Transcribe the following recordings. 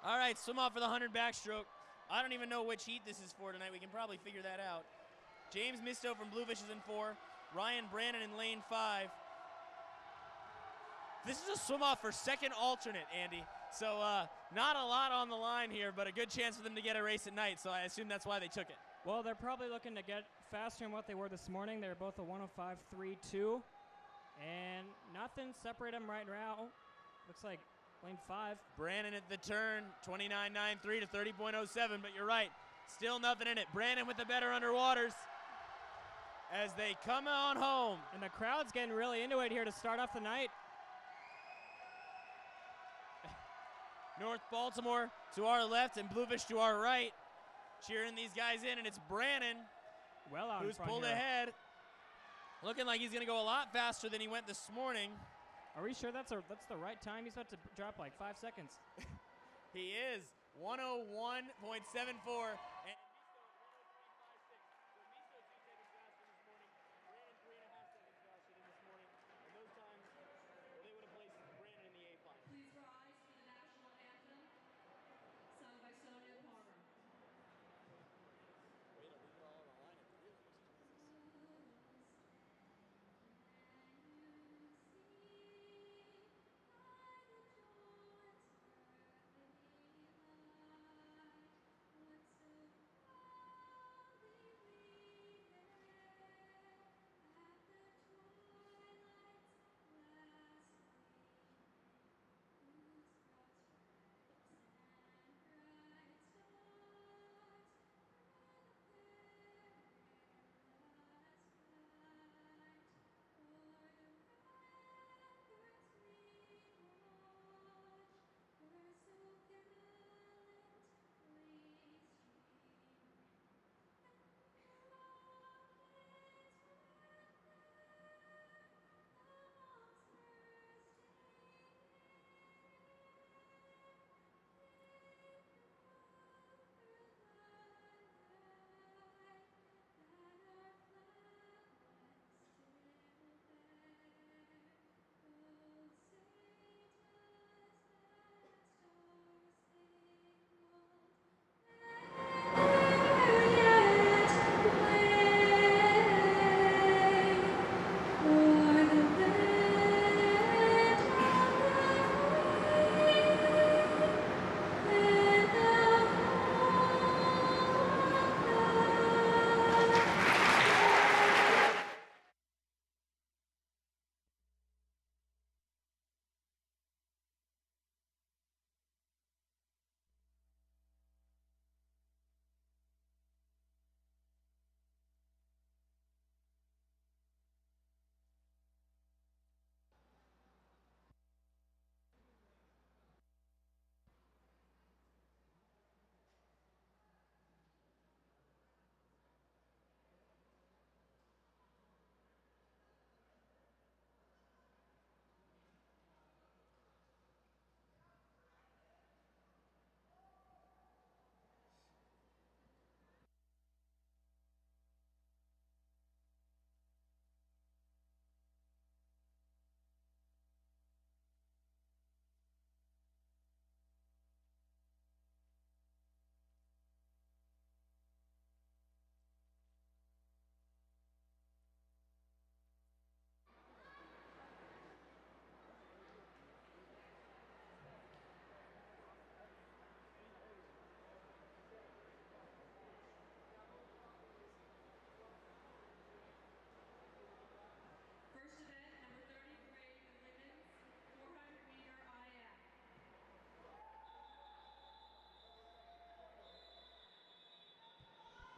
All right, swim off for the 100 backstroke. I don't even know which heat this is for tonight. We can probably figure that out. James Misto from Bluefish is in 4. Ryan Brannon in lane 5. This is a swim off for second alternate, Andy. So not a lot on the line here, but a good chance for them to get a race at night. So I assume that's why they took it. Well, they're probably looking to get faster than what they were this morning. They're both a 105.32. And nothing separate them right now. Looks like lane 5. Brannon at the turn, 29.93 to 30.07, but you're right. Still nothing in it. Brannon with the better underwaters as they come on home. And the crowd's getting really into it here to start off the night. North Baltimore to our left and Bluefish to our right. Cheering these guys in, and it's Brannon well out who's in front pulled here. Ahead. Looking like he's going to go a lot faster than he went this morning. Are we sure that's the right time? He's about to drop like 5 seconds. He is 101.74. And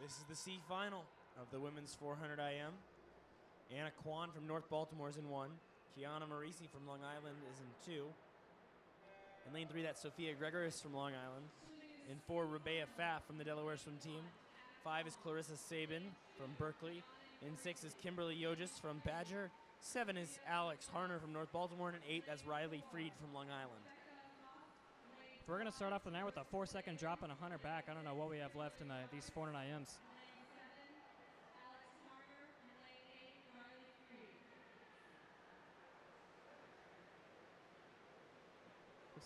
this is the C final of the women's 400 IM. Anna Kwan from North Baltimore is in 1. Kiana Marisi from Long Island is in 2. In lane 3, that's Sophia Gregoris from Long Island. In 4, Rabea Pfaff from the Delaware swim team. 5 is Clarissa Sabin from Berkeley. In 6 is Kimberly Yogis from Badger. 7 is Alex Harner from North Baltimore. And in 8, that's Riley Freed from Long Island. If we're going to start off the night with a 4-second drop and 100 back, I don't know what we have left in these 400 IMs.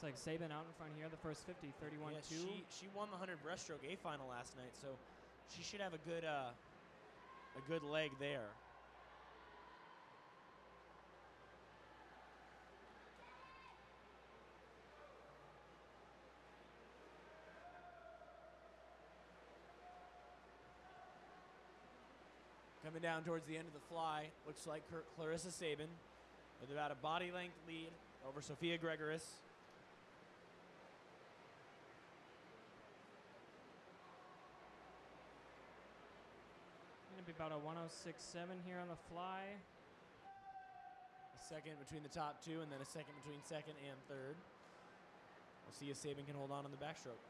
Looks like Sabin out in front here, the first 50, 31-2. Yeah, she won the 100 breaststroke A final last night, so she should have a good leg there. Coming down towards the end of the fly, looks like Clarissa Sabin with about a body length lead over Sophia Gregoris. Gonna be about a 106.7 here on the fly. A second between the top two, and then a second between second and third. We'll see if Sabin can hold on the backstroke.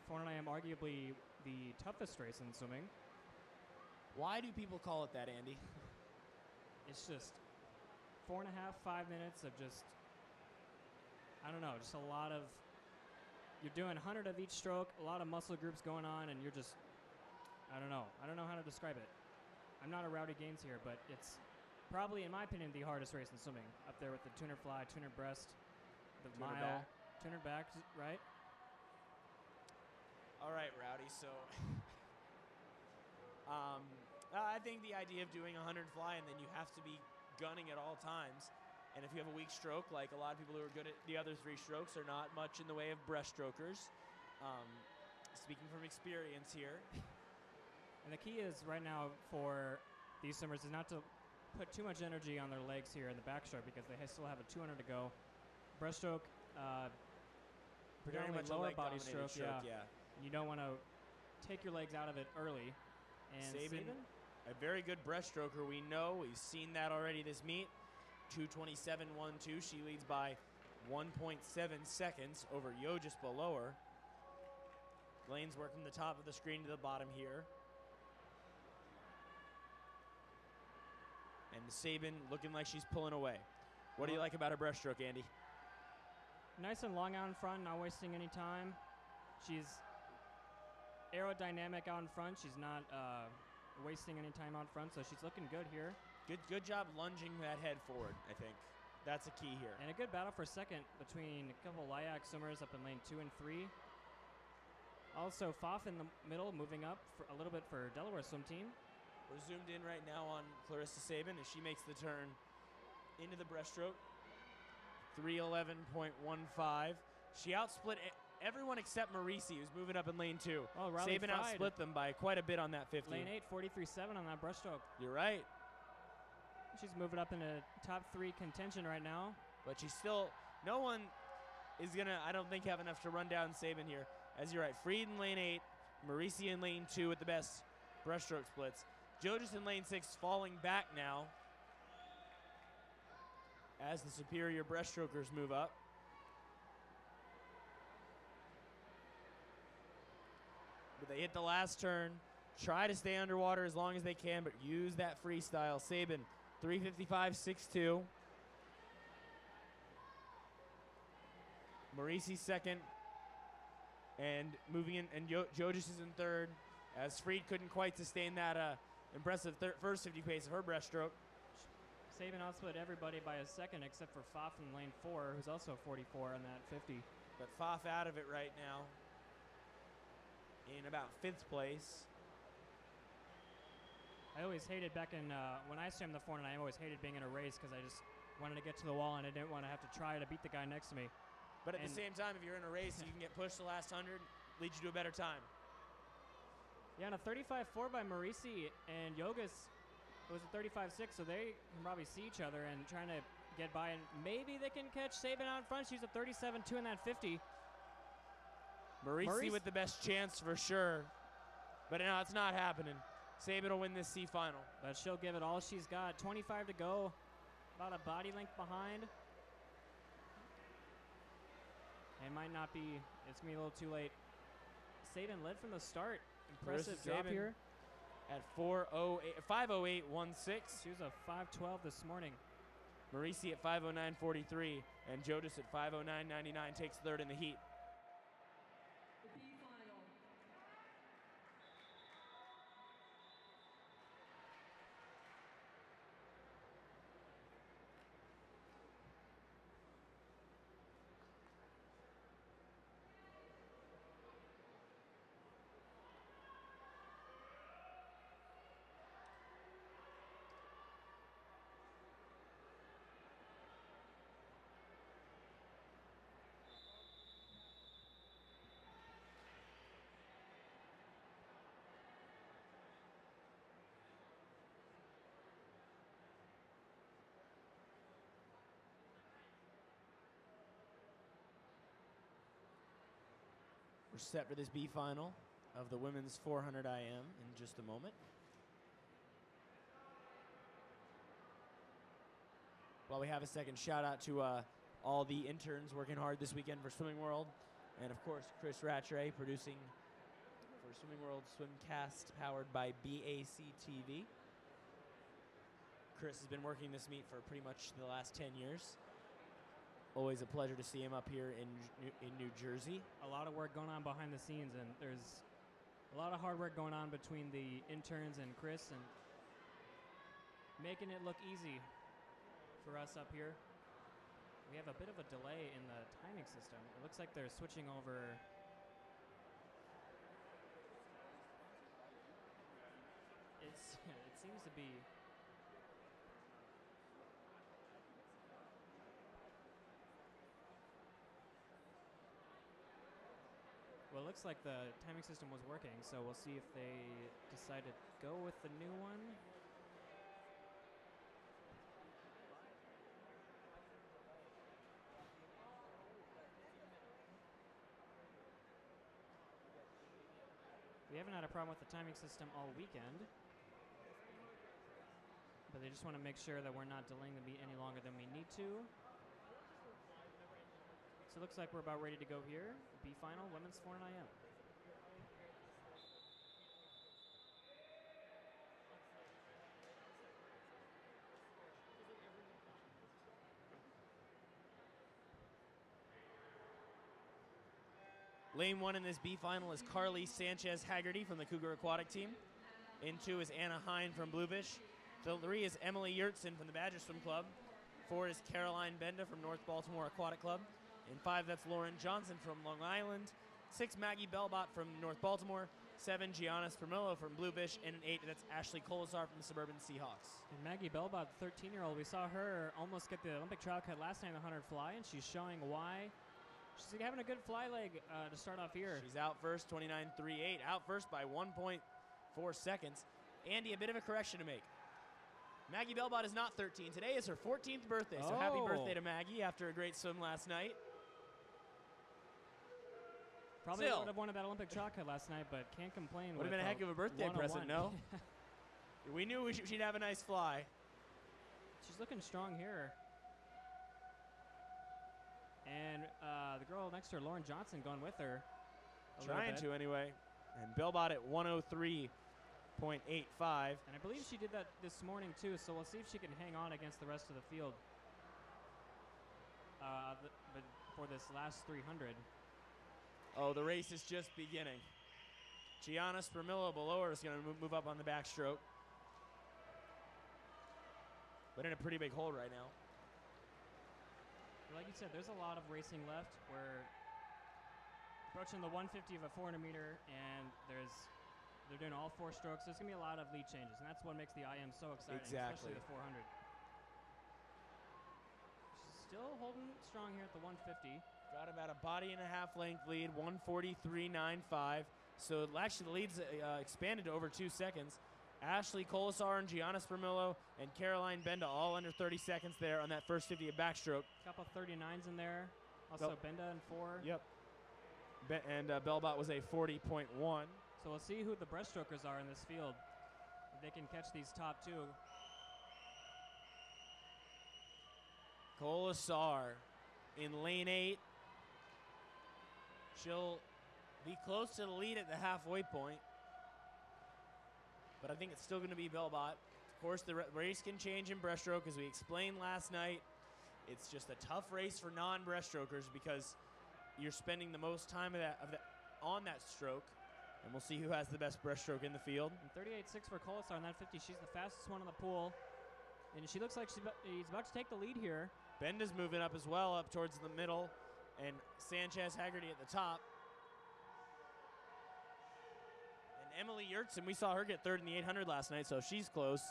400 IM arguably the toughest race in swimming. Why do people call it that, Andy? It's just 4.5, 5 minutes of just, I don't know, just a lot of, you're doing 100 of each stroke, a lot of muscle groups going on, and you're just, I don't know how to describe it. I'm not a Rowdy Gaines here, but it's probably, in my opinion, the hardest race in swimming. Up there with the 200 fly, 200 breast, the 200 mile, back. 200 back, right? All right, Rowdy, so I think the idea of doing 100 fly and then you have to be gunning at all times. And if you have a weak stroke, like a lot of people who are good at the other three strokes are not much in the way of breaststrokers. Speaking from experience here. And the key is right now for these swimmers is not to put too much energy on their legs here in the backstroke because they still have a 200 to go. Breaststroke, predominantly lower body stroke, yeah. And you don't want to take your legs out of it early. And Sabin, a very good breaststroker, we know. We've seen that already this meet. 2:27.12. She leads by 1.7 seconds over Yo just below her. Lane's work from the top of the screen to the bottom here. And Sabin looking like she's pulling away. What do you like about her breaststroke, Andy? Nice and long out in front, not wasting any time. She's aerodynamic out in front. She's not wasting any time out front, so she's looking good here. Good job lunging that head forward, I think. That's a key here. And a good battle for second between a couple Lyak swimmers up in lane 2 and 3. Also, Pfaff in the middle, moving up for a little bit for Delaware swim team. We're zoomed in right now on Clarissa Sabin as she makes the turn into the breaststroke. 3:11.15. She outsplit everyone except Marisi, who's moving up in lane 2. Oh, Sabin outsplit them by quite a bit on that 50. Lane 8, 43.7 on that breaststroke. You're right. She's moving up into top 3 contention right now. But she's still, no one is going to, I don't think, have enough to run down Sabin here. As you're right, Freed in lane 8, Marisi in lane 2 with the best breaststroke splits. Jojas in lane 6 falling back now as the superior breaststrokers move up. But they hit the last turn, try to stay underwater as long as they can, but use that freestyle. Sabin, 3:55.62. Marisi second, and moving in, and Jojas is in third, as Freed couldn't quite sustain that impressive first 50 pace of her breaststroke. Sabin outsplit everybody by a second except for Pfaff in lane 4, who's also 44 on that 50. But Pfaff out of it right now in about 5th place. I always hated back in, when I swam the 400, I always hated being in a race because I just wanted to get to the wall and I didn't want to have to try to beat the guy next to me. But at the same time, if you're in a race, you can get pushed the last 100, leads you to a better time. Yeah, and a 35.4 by Marisi and Yogas was a 35.6, so they can probably see each other and trying to get by, and maybe they can catch Sabin out in front. She's a 37.2 in that 50. Marisi with the best chance for sure, but no, it's not happening. Sabin will win this C final. But she'll give it all she's got. 25 to go, about a body length behind. It might not be, it's going to be a little too late. Sabin led from the start. Impressive drop here. At 5:08.16. She was a 5:12 this morning. Marisi at 5:09.43, and Jodas at 5:09.99 takes third in the heat. set for this B final of the women's 400 IM in just a moment. While we have a second, shout out to all the interns working hard this weekend for Swimming World. And of course, Chris Rattray producing for Swimming World Swimcast powered by BAC TV. Chris has been working this meet for pretty much the last 10 years. Always a pleasure to see him up here in New Jersey. A lot of work going on behind the scenes, and there's a lot of hard work going on between the interns and Chris, and making it look easy for us up here. We have a bit of a delay in the timing system. It looks like they're switching over. It seems to be. Well, it looks like the timing system was working, so we'll see if they decide to go with the new one. We haven't had a problem with the timing system all weekend, but they just want to make sure that we're not delaying the meet any longer than we need to. So it looks like we're about ready to go here. B final, women's 400 IM. Lane 1 in this B final is Carly Sanchez-Haggerty from the Cougar Aquatic team. In 2 is Anna Hine from Bluefish. 3 is Emily Yurtson from the Badger Swim Club. 4 is Caroline Benda from North Baltimore Aquatic Club. In 5, that's Lauren Johnson from Long Island. 6, Maggie Belbot from North Baltimore. 7, Gianna Spermillo from Bluefish. And in 8, that's Ashley Colasar from the Suburban Seahawks. And Maggie Belbot, the 13-year-old, we saw her almost get the Olympic trial cut last night in the 100 fly, and she's showing why. She's having a good fly leg to start off here. She's out first, 29.38. Out first by 1.4 seconds. Andy, a bit of a correction to make. Maggie Belbot is not 13. Today is her 14th birthday, so happy birthday to Maggie after a great swim last night. Probably would have won that Olympic trial cut last night, but can't complain. Would have been a heck of a birthday present, no? We knew she'd have a nice fly. She's looking strong here. And the girl next to her, Lauren Johnson, going with her. Trying to, anyway. And Belbot at 103.85. And I believe she did that this morning, too, so we'll see if she can hang on against the rest of the field but for this last 300. Oh, the race is just beginning. Gianna Spermillo below her is going to move up on the backstroke. But in a pretty big hole right now. Like you said, there's a lot of racing left. We're approaching the 150 of a 400 meter, and they're doing all 4 strokes. There's going to be a lot of lead changes, and that's what makes the IM so exciting, especially the 400. She's still holding strong here at the 150. Got about a body and a half length lead, 143.95. So actually the lead's expanded to over 2 seconds. Ashley Colasar and Gianna Spermillo and Caroline Benda all under 30 seconds there on that first 50 of backstroke. Couple 39s in there. Also Benda in 4. Yep. And Belbot was a 40.1. So we'll see who the breaststrokers are in this field. If they can catch these top 2. Colasar in lane 8. She'll be close to the lead at the halfway point. But I think it's still going to be Belbot. Of course, the race can change in breaststroke, as we explained last night. It's just a tough race for non-breaststrokers because you're spending the most time on that stroke. And we'll see who has the best breaststroke in the field. And 38.6 for Colasar on that 50. She's the fastest one in the pool. And she looks like he's about to take the lead here. Benda's moving up as well, up towards the middle. And Sanchez-Haggerty at the top. Emily Yurtson, we saw her get 3rd in the 800 last night, so she's close.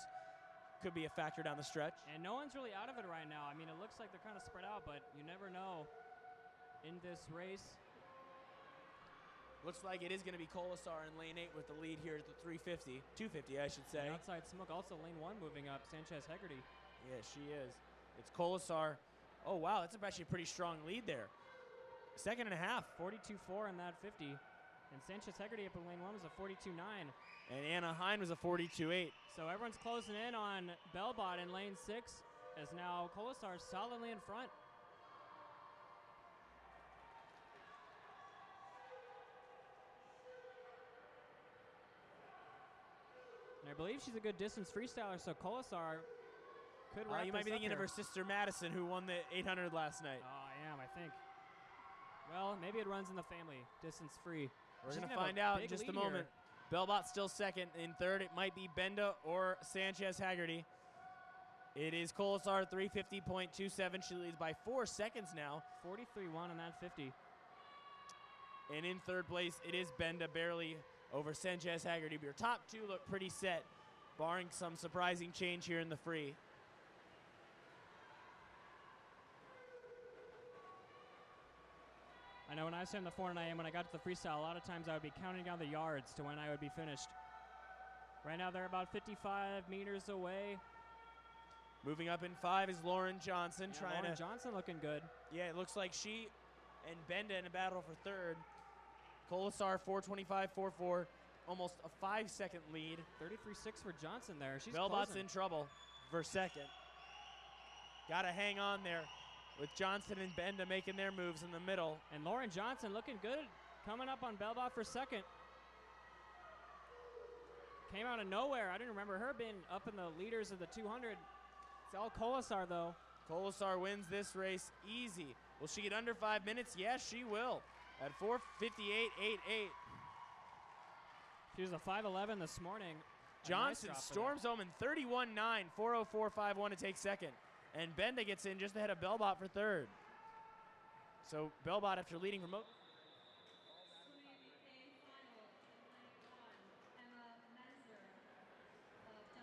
Could be a factor down the stretch. And no one's really out of it right now. I mean, it looks like they're kind of spread out, but you never know in this race. Looks like it is going to be Colasar in lane 8 with the lead here at the 350. 250, I should say. And outside smoke, also lane 1 moving up, Sanchez-Haggerty. Yeah, she is. It's Colasar. Oh, wow, that's actually a pretty strong lead there. 2.5 seconds. 42.4 in that 50. And Sanchez Hegarty up in lane 1 was a 42.9. And Anna Hine was a 42.8. So everyone's closing in on Belbot in lane 6, as now Colasar solidly in front. And I believe she's a good distance freestyler, so Colasar could wrap You might be this up thinking of here. her sister Madison, who won the 800 last night. I am, I think. Well, maybe it runs in the family, distance free. We're She's going to gonna have find a out in big just a lead moment. Belbot still second. In third, it might be Benda or Sanchez Haggerty. It is Colasar, 350.27. She leads by 4 seconds now. 43.1 on that 50. And in third place, it is Benda, barely over Sanchez Haggerty. But your top two look pretty set, barring some surprising change here in the free. I know when I was in the 400 IM, when I got to the freestyle, a lot of times I would be counting down the yards to when I would be finished. Right now they're about 55 meters away. Moving up in 5 is Lauren Johnson. Yeah, Lauren Johnson looking good. Yeah, it looks like she and Benda in a battle for third. Colasar 425.44, almost a 5-second lead. 33.6 for Johnson there. She's Belbot's closing. in trouble for second. Got to hang on there with Johnson and Benda making their moves in the middle. And Lauren Johnson looking good, coming up on Belbot for second. Came out of nowhere. I didn't remember her being up in the leaders of the 200. It's all Colasar, though. Colasar wins this race easy. Will she get under 5 minutes? Yes, she will. At 4:58.88. She was a 5:11 this morning. Johnson storms home in 31.9, 4:04.51 to take second. And Benda gets in just ahead of Belbot for third. So Belbot, after leading remote.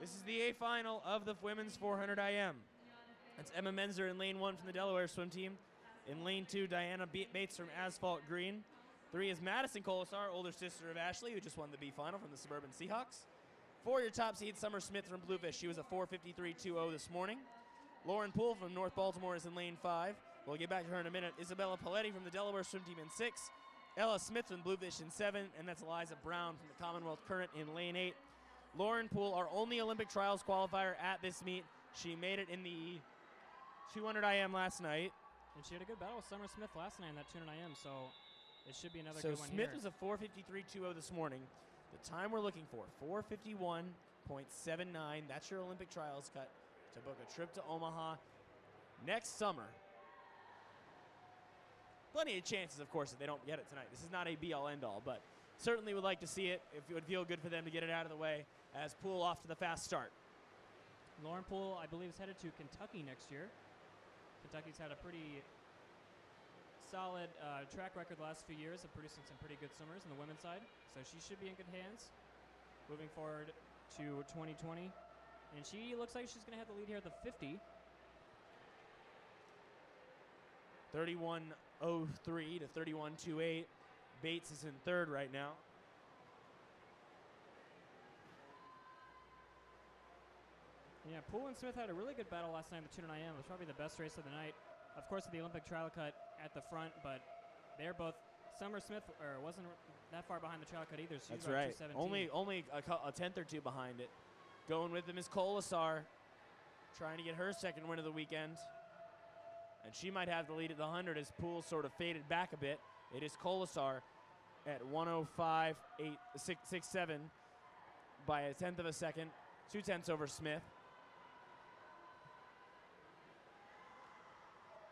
This is the A final of the women's 400 IM. That's Emma Menzer in lane 1 from the Delaware swim team. In lane 2, Diana Bates from Asphalt Green. 3 is Madison Colasar, older sister of Ashley, who just won the B final from the Suburban Seahawks. 4, your top seed, Summer Smith from Bluefish. She was a 4:53.20 this morning. Lauren Poole from North Baltimore is in lane 5. We'll get back to her in a minute. Isabella Paletti from the Delaware swim team in 6. Ella Smith from Bluefish in 7. And that's Eliza Brown from the Commonwealth Current in lane 8. Lauren Poole, our only Olympic trials qualifier at this meet. She made it in the 200 IM last night. And she had a good battle with Summer Smith last night in that 200 IM, so it should be another so good one Smith here. was a 4:53.20 this morning. The time we're looking for, 4:51.79. That's your Olympic trials cut to book a trip to Omaha next summer. Plenty of chances, of course, that they don't get it tonight. This is not a be-all, end-all, but certainly would like to see it if it would feel good for them to get it out of the way as Poole off to the fast start. Lauren Poole, I believe, is headed to Kentucky next year. Kentucky's had a pretty solid track record the last few years of producing some pretty good swimmers on the women's side, so she should be in good hands moving forward to 2020. And she looks like she's going to have the lead here at the 50. 31.03 to 31.28. Bates is in third right now. Yeah, Poole and Smith had a really good battle last night in the 200 IM. It was probably the best race of the night. Of course, the Olympic trial cut at the front, but they're both. Summer Smith wasn't that far behind the trial cut either. So That's right. 217. Only a tenth or two behind it. Going with them is Colasar, trying to get her second win of the weekend. And she might have the lead at the 100 as Poole sort of faded back a bit. It is Colasar at 1:05.67 by a tenth of a second, 0.2 over Smith.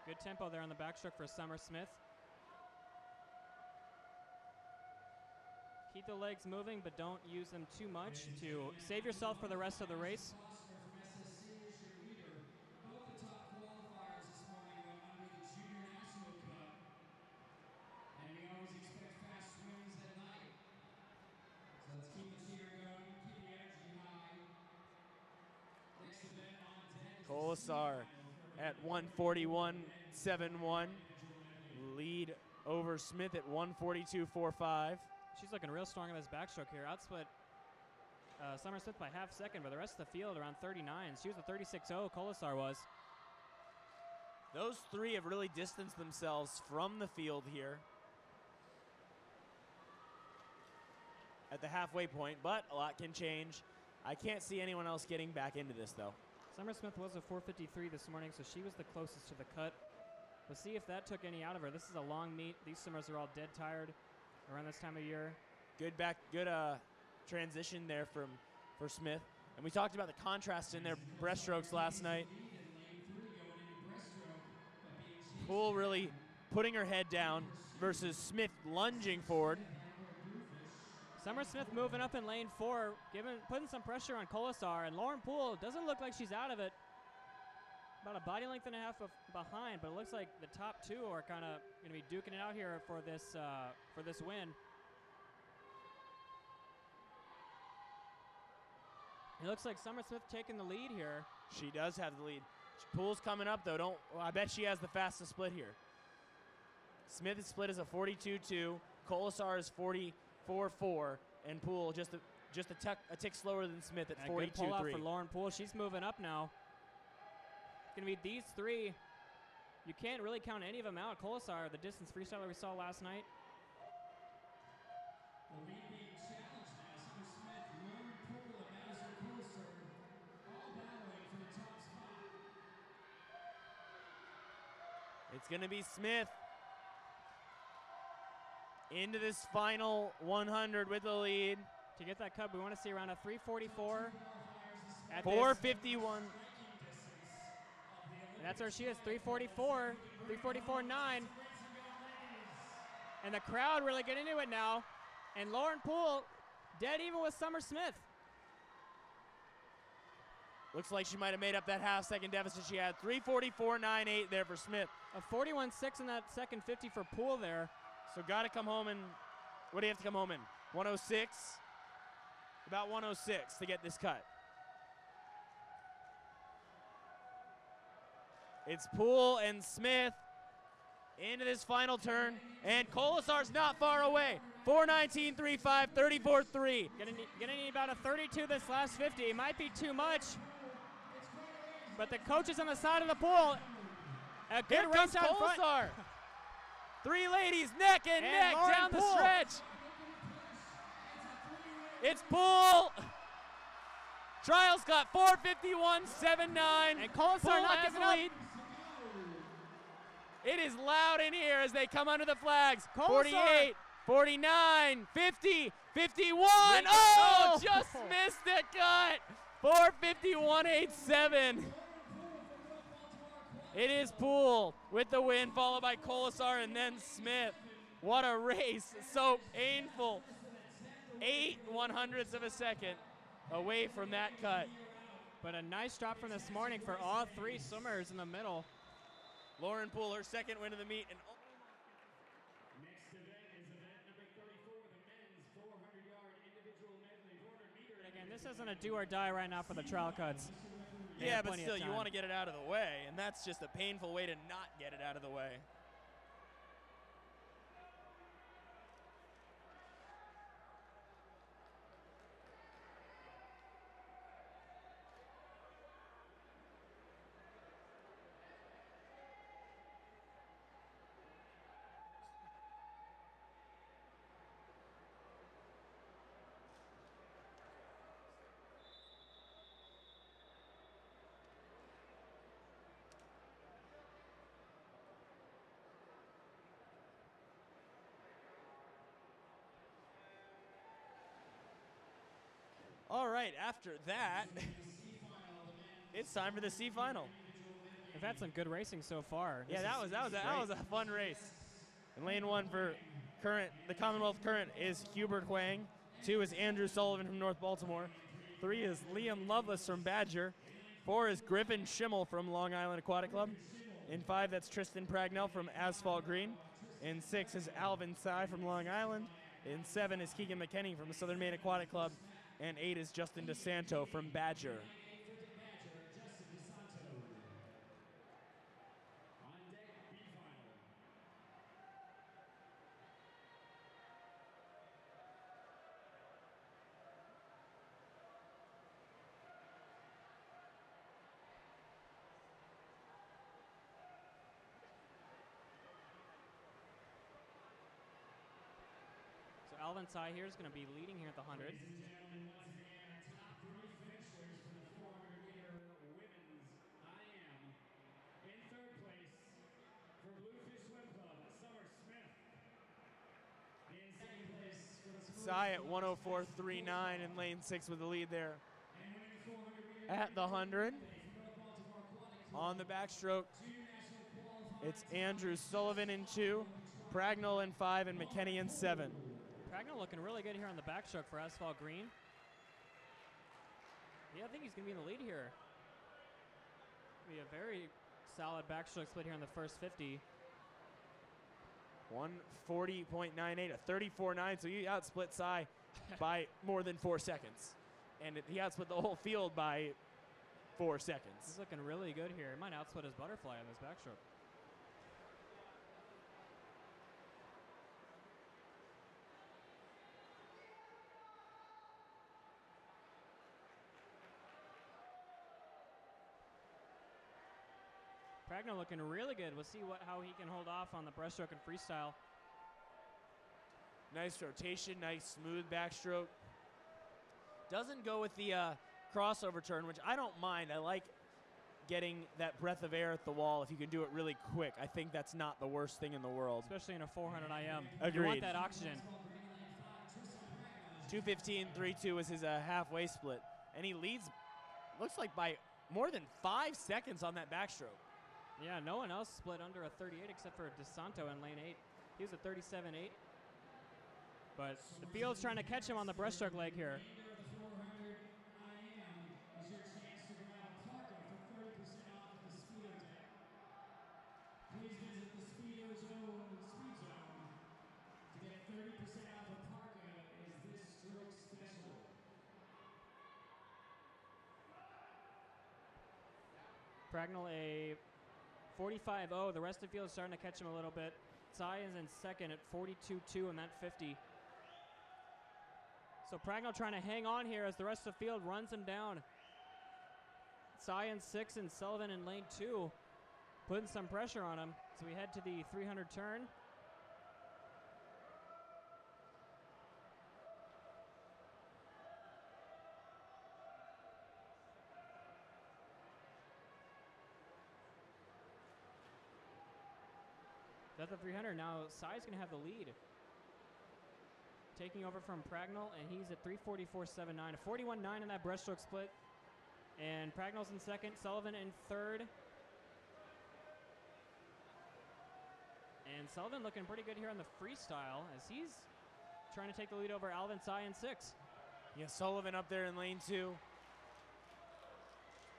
Good tempo there on the backstroke for Summer Smith. Keep the legs moving, but don't use them too much to save yourself for the rest of the race. Colasar at 1:41.71. Lead over Smith at 1:42.45. She's looking real strong in this backstroke here. Outsplit Summer Smith by half second, but the rest of the field around 39. She was a 36.0, Colasar was. Those three have really distanced themselves from the field here. at the halfway point, but a lot can change. I can't see anyone else getting back into this, though. Summer Smith was a 4:53 this morning, so she was the closest to the cut. We'll see if that took any out of her. This is a long meet. These swimmers are all dead tired around this time of year. Good transition there for Smith. And we talked about the contrast in their breaststrokes last night. Poole really putting her head down versus Smith lunging forward. Summer Smith moving up in lane 4, putting some pressure on Colasar, and Lauren Poole doesn't look like she's out of it. About a body length and a half behind, but it looks like the top two are kind of going to be duking it out here for this win. It looks like Summer Smith taking the lead here. She does have the lead. Poole's coming up, though. I bet she has the fastest split here. Smith is split as a 42-2. Colasar is 44-4. And Poole just a tick slower than Smith at 42-3. Good pull out for Lauren Poole. She's moving up now. It's going to be these three. You can't really count any of them out. Colasar, the distance freestyler we saw last night. It's going to be Smith into this final 100 with the lead. To get that cut, we want to see around a 3:44. 4:51. And that's where she is, 3:44, 3:44.9. And the crowd really getting into it now. And Lauren Poole dead even with Summer Smith. Looks like she might have made up that half-second deficit she had. 3:44.98 there for Smith. A 41.6 in that second 50 for Poole there. So got to come home in, what do you have to come home in? 106? About 106 to get this cut. It's Poole and Smith into this final turn. And Colasar's not far away. 4:19.35, 34.3. Gonna need about a 32 this last 50. It might be too much. But the coaches on the side of the pool. A good Here race comes out front. Colasar. Three ladies neck and neck Lauren down the Poole. stretch. It's Poole. Trials got 4:51.79. And Colasar not has giving the up. lead. It is loud in here as they come under the flags. Colasar. 48, 49, 50, 51. Oh! Oh, just missed the cut. 4:51.87. It is Poole with the win, followed by Colasar and then Smith. What a race. So painful. 8/100ths of a second away from that cut. But a nice drop from this morning for all three swimmers in the middle. Lauren Poole, her second win of the meet. And Next event is event number 34, the men's 400-yard individual medley 400 meter. Again, this isn't a do or die right now for the trial cuts. They yeah, have but plenty of still, you time. want to get it out of the way, and that's just a painful way to not get it out of the way. All right, after that, it's time for the C final. We've had some good racing so far. Yeah, that was a fun race. In lane 1 for the Commonwealth Current is Hubert Huang. 2 is Andrew Sullivan from North Baltimore. 3 is Liam Lovelace from Badger. 4 is Griffin Schimmel from Long Island Aquatic Club. In 5, that's Tristan Pragnell from Asphalt Green. In 6 is Alvin Tsai from Long Island. In 7 is Keegan McKenney from Southern Maine Aquatic Club. And 8 is Justin DeSanto from Badger. Alvin Tsai here is going to be leading here at the 100. Ladies and gentlemen, once again, top 3 finishers for the 400-meter women's IM. In third place for Bluefish Swim Club, Summer Smith. In second place for the Tsai at 104.39 in lane 6 with the lead there. and winning the 400-meter At the 100, from North Baltimore Aquatic Club, on the backstroke, 2 national qualifiers. it's Andrew Sullivan in 2, Pragnell in 5, and McKenney in 7. Pragnell looking really good here on the backstroke for Asphalt Green. Yeah, I think he's going to be in the lead here. Be a very solid backstroke split here in the first 50. 140.98, a 34.9, so he outsplit Tsai by more than 4 seconds. And he outsplit the whole field by 4 seconds. He's looking really good here. He might outsplit his butterfly on this backstroke. Pragnell looking really good. We'll see how he can hold off on the breaststroke and freestyle. Nice rotation, nice smooth backstroke. Doesn't go with the crossover turn, which I don't mind. I like getting that breath of air at the wall if you can do it really quick. I think that's not the worst thing in the world. Especially in a 400 IM. Agreed. You want that oxygen. 2:15.32 was his halfway split. And he leads, looks like by more than 5 seconds on that backstroke. Yeah, no one else split under a 38 except for DeSanto in lane 8. He was a 37.8. But the field's trying to catch him on the breaststroke leg here. Remainder of the 400 IM is your chance to grab a parka for 30% off at the Speedo deck. Please visit the Speedo Zone Speed Zone to get 30% off a parka is this stroke special. Pragnell a 45.0. The rest of the field is starting to catch him a little bit. Tsai is in second at 42.2 in that 50. So Pragnell trying to hang on here as the rest of the field runs him down. Tsai in 6 and Sullivan in lane 2, putting some pressure on him. So we head to the 300 turn. At the 300 now, Tsai's going to have the lead. Taking over from Pragnell, and he's at 344.79. A 41.9 in that breaststroke split. And Pragnell's in second, Sullivan in third. And Sullivan looking pretty good here on the freestyle as he's trying to take the lead over Alvin Tsai in 6. Yeah, Sullivan up there in lane 2.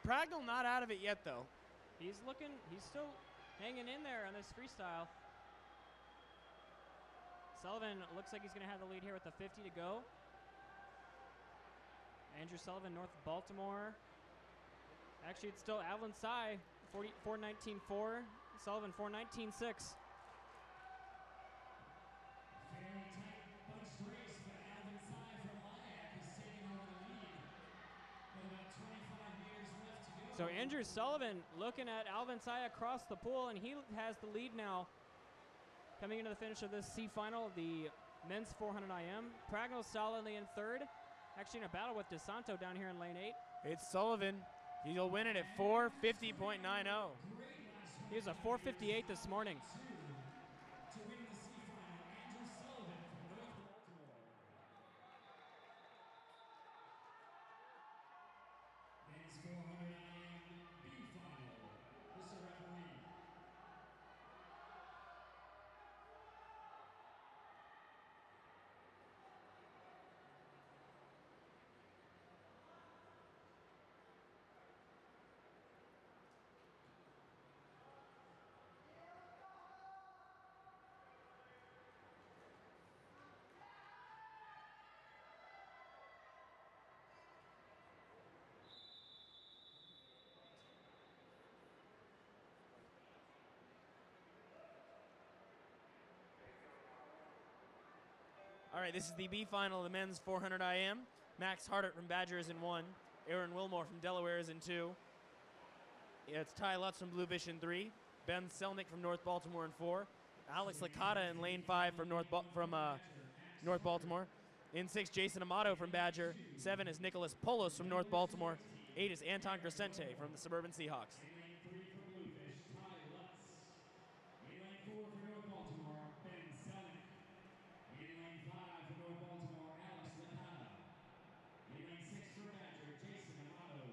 Pragnell not out of it yet, though. He's still hanging in there on this freestyle. Sullivan looks like he's going to have the lead here with the 50 to go. Andrew Sullivan, North Baltimore. Actually, it's still Alvin Tsai, 419.4. Sullivan, 419.6. Very tight bunched race, but Alvin Tsai from Lyack is taking over the lead with about 25 meters left to go. So Andrew Sullivan looking at Alvin Tsai across the pool, and he has the lead now. Coming into the finish of this C final, the men's 400 IM. Pragnell solidly in third. Actually in a battle with DeSanto down here in lane 8. It's Sullivan. He'll win it at 450.90. He was a 458 this morning. To win the C final, Andrew Sullivan from North Baltimore. Men's 400 IM B final. Mr. Referee. All right, this is the B final of the men's 400 IM. Max Hardart from Badger is in 1. Aaron Wilmore from Delaware is in 2. It's Ty Lutz from Bluefish in 3. Ben Selnick from North Baltimore in 4. Alex Licata in lane 5 from North Baltimore. In 6, Jason Amato from Badger. 7 is Nicholas Polos from North Baltimore. 8 is Anton Crescente from the Suburban Seahawks. In lane 3 for Bluefish, Ty Lutz. In lane 4 for North Baltimore, Ben Selnick. In lane 5 for North Baltimore, Alex Licata. In lane 6 for Badger, Jason Amato.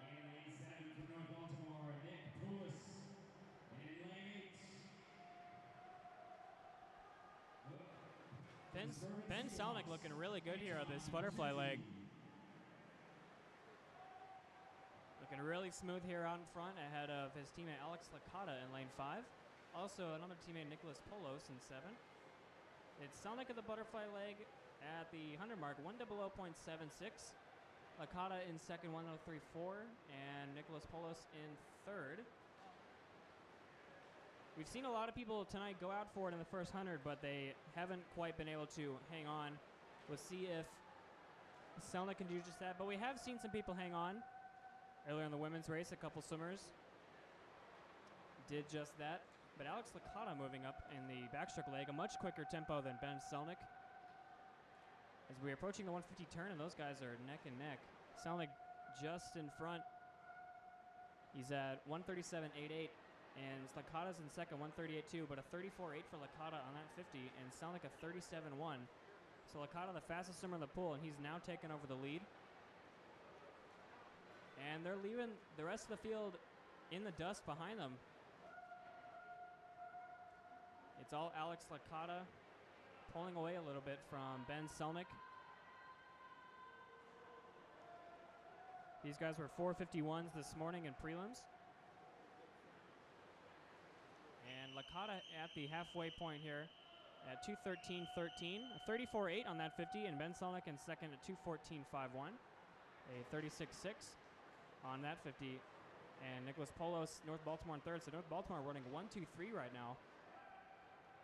In lane 7 for North Baltimore, Nick Poulos. And in lane 8. Ben Selnick looking really good here on this butterfly leg. Looking really smooth here out in front ahead of his teammate Alex Licata in lane 5. Also another teammate Nicholas Polos in 7. It's Selnick at the butterfly leg at the 100 mark, 1:00.76. Licata in second, 1:03.4, and Nicholas Polos in third. We've seen a lot of people tonight go out for it in the first 100, but they haven't quite been able to hang on. We'll see if Selnick can do just that, but we have seen some people hang on. Earlier in the women's race, a couple swimmers did just that. But Alex Licata moving up in the backstroke leg, a much quicker tempo than Ben Selnick. As we're approaching the 150 turn, and those guys are neck and neck. Selnick just in front. He's at 137.88, and Licata's in second, 138.2, but a 34.8 for Licata on that 50, and Selnick a 37.1. So Licata the fastest swimmer in the pool, and he's now taken over the lead. And they're leaving the rest of the field in the dust behind them. It's all Alex Licata pulling away a little bit from Ben Selnick. These guys were 4:51s this morning in prelims. And Licata at the halfway point here at 2:13.13, a 34.8 on that 50, and Ben Selnick in second at 2:14.51, a 36.6 on that 50, and Nicholas Polos, North Baltimore in third. So North Baltimore running 1-2-3 right now.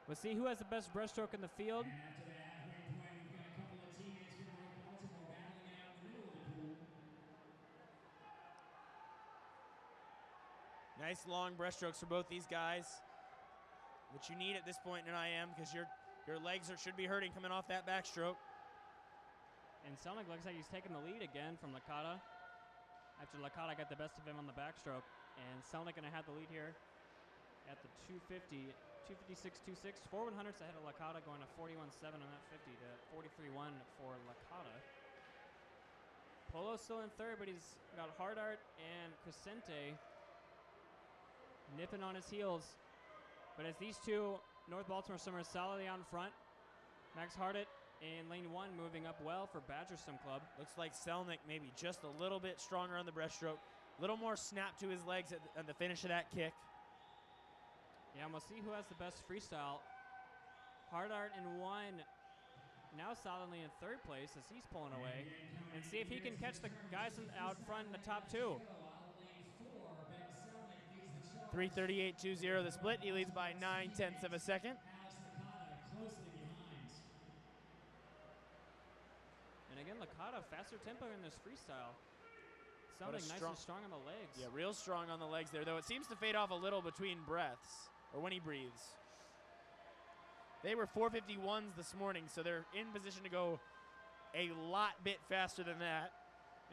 We'll see who has the best breaststroke in the field. And after the halfway point, we've got a couple of teammates from North Baltimore battling it out in the middle of the pool. Nice long breaststrokes for both these guys, which you need at this point in IM because your legs should be hurting coming off that backstroke. And Selnick looks like he's taking the lead again from Licata after Licata got the best of him on the backstroke. And Selnick going to have the lead here at the 250, 256.26. 4 100ths ahead of Licata, going to 41.7 on that 50 to 43.1 for Licata. Polo's still in third, but he's got Hardart and Crescente nipping on his heels. But as these two North Baltimore swimmers solidly on front, Max Hardart in lane 1 moving up well for Badger Swim Club. Looks like Selnick maybe just a little bit stronger on the breaststroke. A little more snap to his legs at the finish of that kick. Yeah, and we'll see who has the best freestyle. Hardart in 1, now solidly in third place as he's pulling away. And see if he can catch the guys out front in the top 2. 3:38.20 the split. He leads by 9/10 of a second. Alex Licata closely behind. And again, Licata, faster tempo in this freestyle. What a Sounding nice and strong on the legs. Yeah, real strong on the legs there, though it seems to fade off a little between breaths, or when he breathes. They were 4:51s this morning, so they're in position to go a lot bit faster than that.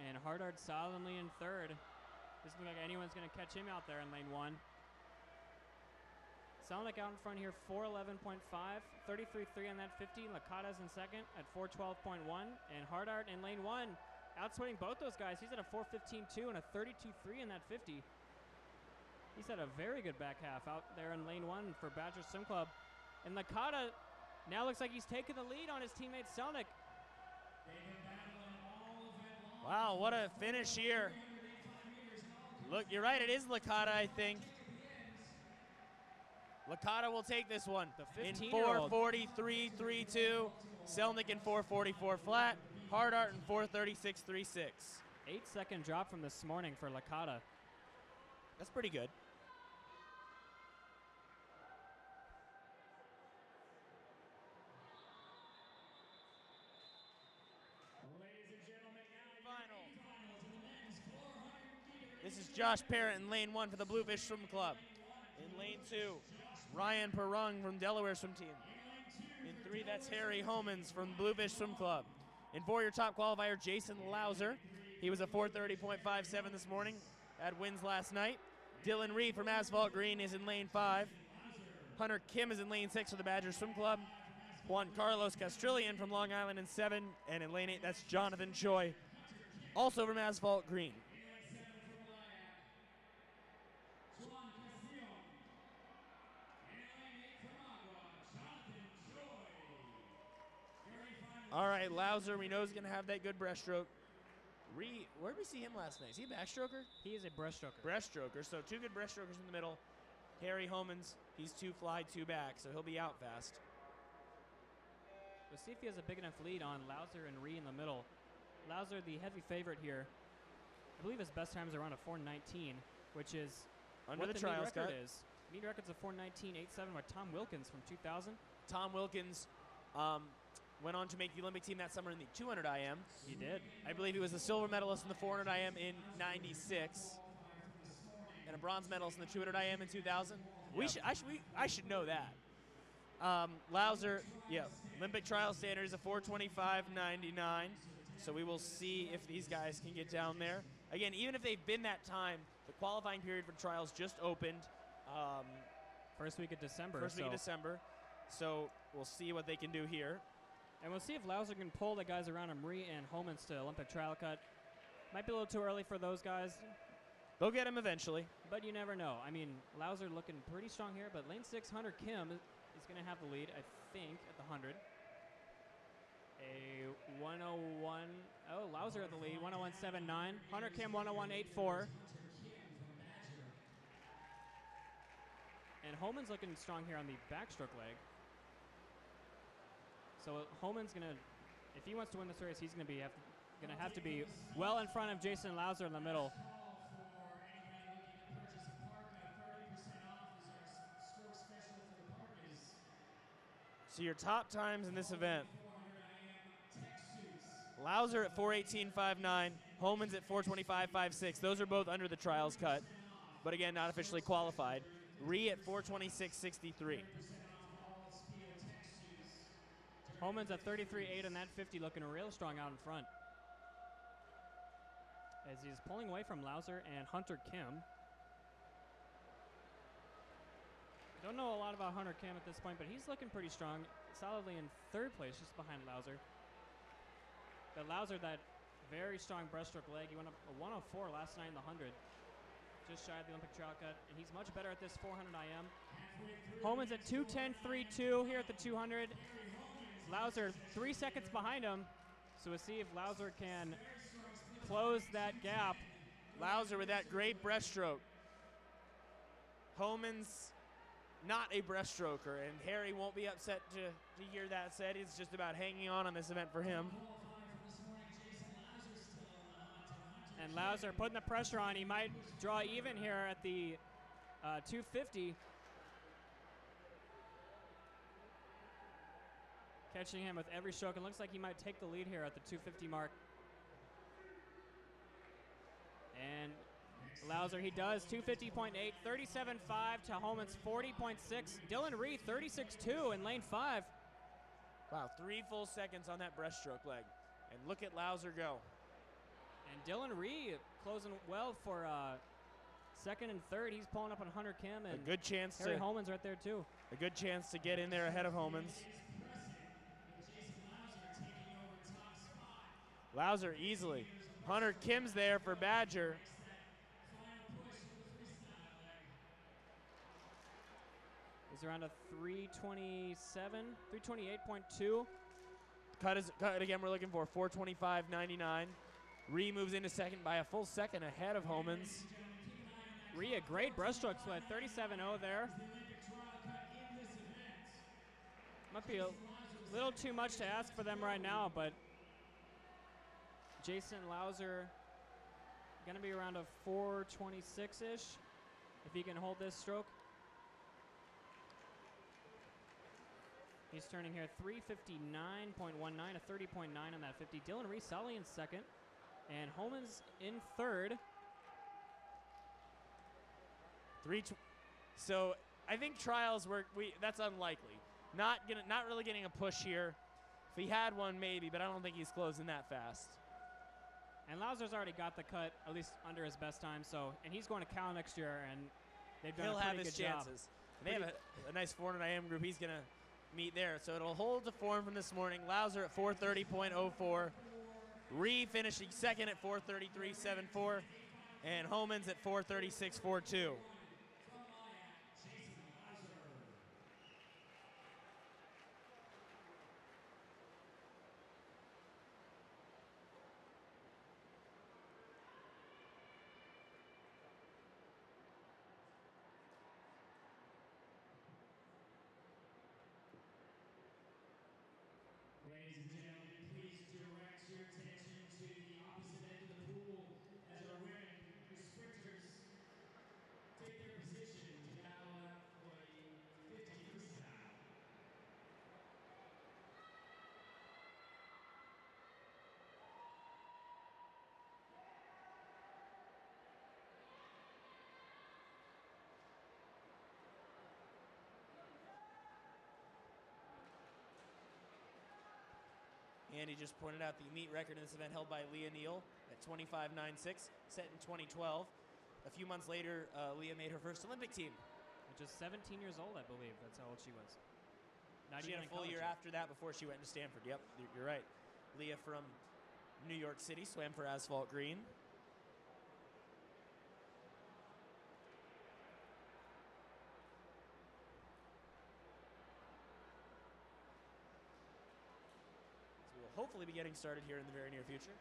And Hardart solidly in third. Doesn't look like anyone's going to catch him out there in lane 1. Selnick out in front here, 4:11.5, 33.3 on that 50. Licata's in second at 4:12.1. And Hardart in lane 1, outswinging both those guys. He's at a 4:15.2 and a 32.3 in that 50. He's had a very good back half out there in lane 1 for Badger Swim Club. And Licata now looks like he's taking the lead on his teammate Selnick. Wow, what a finish here. Look, you're right, it is Licata, I think. Licata will take this one in 4:43.32. Selnick in 4:44 flat. Hardart in 4:36.36. 8-second drop from this morning for Licata. That's pretty good. Ladies and gentlemen, Final. finals in the men's 400 meters. This is Josh Parrott in lane 1 for the Bluefish Swim Club. In lane 2, Ryan Perrung from Delaware Swim Team. In 3, that's Harry Homans from Bluefish Swim Club. In 4, your top qualifier, Jason Lauser. He was a 4:30.57 this morning. Had wins last night. Dylan Reed from Asphalt Green is in lane 5. Hunter Kim is in lane 6 for the Badger Swim Club. Juan Carlos Castrillian from Long Island in 7. And in lane 8, that's Jonathan Choi, also from Asphalt Green. All right, Lauser, we know he's going to have that good breaststroke. Where did we see him last night? Is he a backstroker? He is a breaststroker. Breaststroker, so 2 good breaststrokers in the middle. Harry Homans, he's 2 fly, 2 back, so he'll be out fast. We'll see if he has a big enough lead on Lauser and Ree in the middle. Lauser, the heavy favorite here. I believe his best time is around a 4:19, which is Under what the the trials meet record cut. is. Meet record's a 4:19.87 by Tom Wilkins from 2000. Tom Wilkins went on to make the Olympic team that summer in the 200 IM. He did. I believe he was a silver medalist in the 400 IM in 96 and a bronze medalist in the 200 IM in 2000. Yep. I should know that. Lauser, yeah, Olympic trial standard is a 4:25.99. So we will see if these guys can get down there. Again, even if they've been that time, the qualifying period for trials just opened. First week of December. First week of December. So we'll see what they can do here. And we'll see if Lauser can pull the guys around him, Ree and Homans, to Olympic trial cut. Might be a little too early for those guys, They'll get him eventually. but you never know. I mean, Lauser looking pretty strong here, but lane 6, Hunter Kim is going to have the lead, I think, at the 100. A 101. Oh, Lauser at the lead, 101.79. Hunter Kim, 101.84. And Homans looking strong here on the backstroke leg. So Holman's gonna, if he wants to win this race, he's gonna have to be well in front of Jason Lauser in the middle. So your top times in this event: Lauser at 4:18.59, Homans at 4:25.56. Those are both under the trials cut, but again, not officially qualified. Ree at 4:26.63. Homans at 33.8 on that 50, looking real strong out in front. As he's pulling away from Lauser and Hunter Kim. Don't know a lot about Hunter Kim at this point, but he's looking pretty strong. Solidly in 3rd place, just behind Lauser. But Lauser, that very strong breaststroke leg. He went up a 104 last night in the 100. Just shy of the Olympic trial cut. And he's much better at this 400 IM. Homans at 2:10.32 here at the 200. Lauser 3 seconds behind him. So we'll see if Lauser can close that gap. Lauser with that great breaststroke. Homans, not a breaststroker, and Harry won't be upset to hear that said. It's just about hanging on this event for him. And Lauser putting the pressure on. He might draw even here at the 250. Catching him with every stroke. It looks like he might take the lead here at the 250 mark. And Lauser, he does. 250.8, 37.5 to Homans, 40.6. Dylan Reed, 36.2 in lane 5. Wow, 3 full seconds on that breaststroke leg. And look at Lauser go. And Dylan Reed closing well for 2nd and 3rd. He's pulling up on Hunter Kim. And a good chance Harry Homans right there, too. A good chance to get in there ahead of Homans. Lauser easily. Hunter Kim's there for Badger. He's around a 327, 328.2. Cut again, we're looking for 4:25.99. Ree moves into 2nd by a full second ahead of Homans. Ree, a great breaststroke split, 37.0 there. Might be a little too much to ask for them right now, but Jason Lauser gonna be around a 426-ish if he can hold this stroke. He's turning here 359.19, a 30.9 on that 50. Dylan Reese solidly in 2nd, and Homans in 3rd. So I think trials that's unlikely. Not really getting a push here. If he had one, maybe, but I don't think he's closing that fast. And Lauser's already got the cut, at least under his best time. So, and he's going to Cal next year, and they've done He'll a pretty have his good job. chances. They have a nice 400 IM group he's going to meet there. So it'll hold the form from this morning. Lauser at 430.04. Ree finishing second at 433.74. And Homans at 436.42. Ladies and gentlemen, please direct your attention to the opposite end of the pool as our women, the sprinters, take their position to battle out for the 50 freestyle. Andy just pointed out the meet record in this event held by Leah Neal at 25.96, set in 2012. A few months later, Leah made her first Olympic team. Which is 17 years old, I believe. That's how old she was. Not She even had a in full college year yet. after that before she went to Stanford. Yep, you're right. Leah from New York City swam for Asphalt Green. So we'll hopefully be getting started here in the very near future.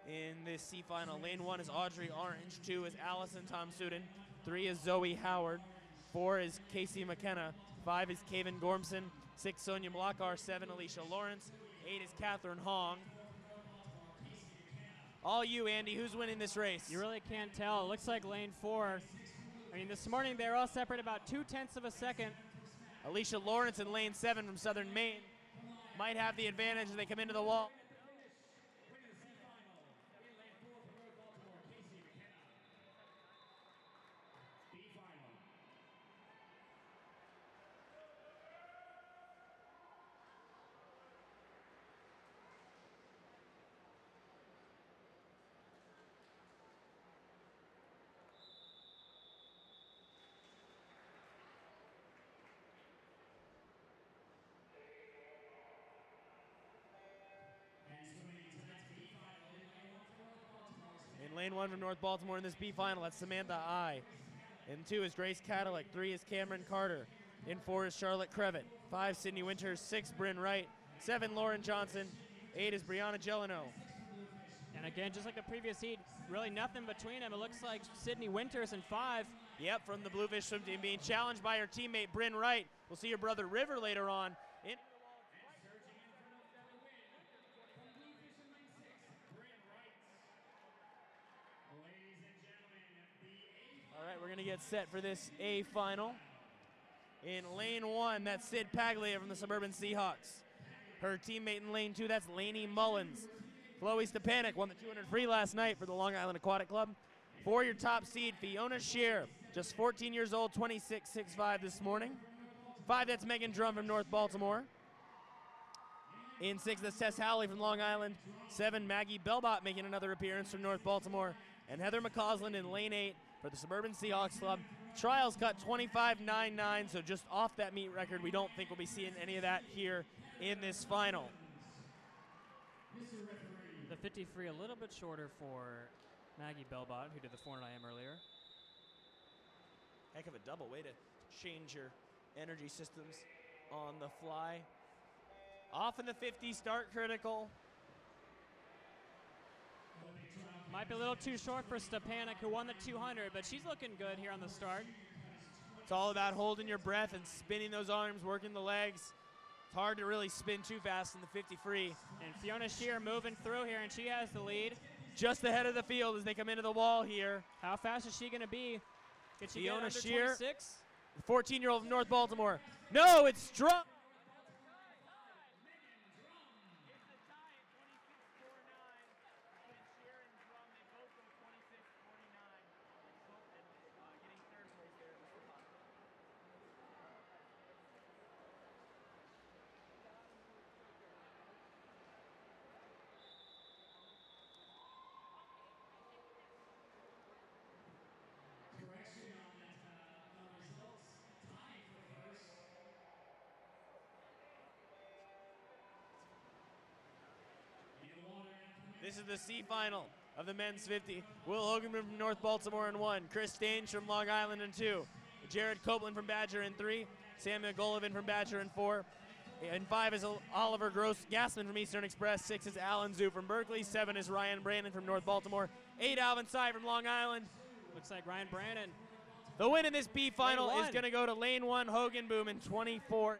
In this C final, lane 1 is Audrey Orange, 2 is Allison Tom-Sudin, 3 is Zoe Howard, 4 is Casey McKenna, 5 is Kaven Gormson, 6 Sonia Mlakar, 7 Alicia Lawrence, 8 is Catherine Hong. All you, Andy, who's winning this race? You really can't tell. It looks like lane 4. I mean, this morning they were all separate about 0.2 of a second. Alicia Lawrence in lane 7 from Southern Maine might have the advantage as they come into the wall. In lane 1 from North Baltimore in this B final, that's Samantha I. In 2 is Grace Cadillac. 3 is Cameron Carter. In 4 is Charlotte Crevitt. 5, Sydney Winters. 6, Bryn Wright. 7, Lauren Johnson. 8 is Brianna Gelino. And again, just like the previous heat, really nothing between them. It looks like Sydney Winters in 5. Yep, from the Bluefish swim team, being challenged by her teammate Bryn Wright. We'll see her brother River later on. All right, we're going to get set for this A final. In lane 1, that's Sid Paglia from the Suburban Seahawks. Her teammate in lane 2, that's Lainey Mullins. Chloe Stepanek won the 200 free last night for the Long Island Aquatic Club. For your top seed, Fiona Shear, just 14 years old, 26.65 this morning. 5, that's Megan Drum from North Baltimore. In 6, that's Tess Howley from Long Island. 7, Maggie Belbot making another appearance from North Baltimore. And Heather McCausland in lane 8 for the Suburban Seahawks Club. Trials cut 25.99, so just off that meet record. We don't think we'll be seeing any of that here in this final. The 50 free a little bit shorter for Maggie Belbot, who did the 400 IM earlier. Heck of a double way to change your energy systems on the fly. Off in the 50, start critical. Might be a little too short for Stepanek, who won the 200, but she's looking good here on the start. It's all about holding your breath and spinning those arms, working the legs. It's hard to really spin too fast in the 50 free. And Fiona Shear moving through here, and she has the lead. Just ahead of the field as they come into the wall here. How fast is she going to be? Can she Fiona get under Shear 26? The 14-year-old from North Baltimore. No, it's struck. Correction on that results. Tie for first. This is the C final of the men's 50. Will Hoganman from North Baltimore in 1. Chris Stange from Long Island in 2. Jared Copeland from Badger in 3. Samuel Golovin from Badger in 4. In 5 is Oliver Gross-Gassman from Eastern Express. 6 is Alan Zhu from Berkeley. 7 is Ryan Brandon from North Baltimore. 8, Alvin Tsai from Long Island. Looks like Ryan Brandon. The win in this B final Lane is going to go to Lane 1 Hogan Boom in 24.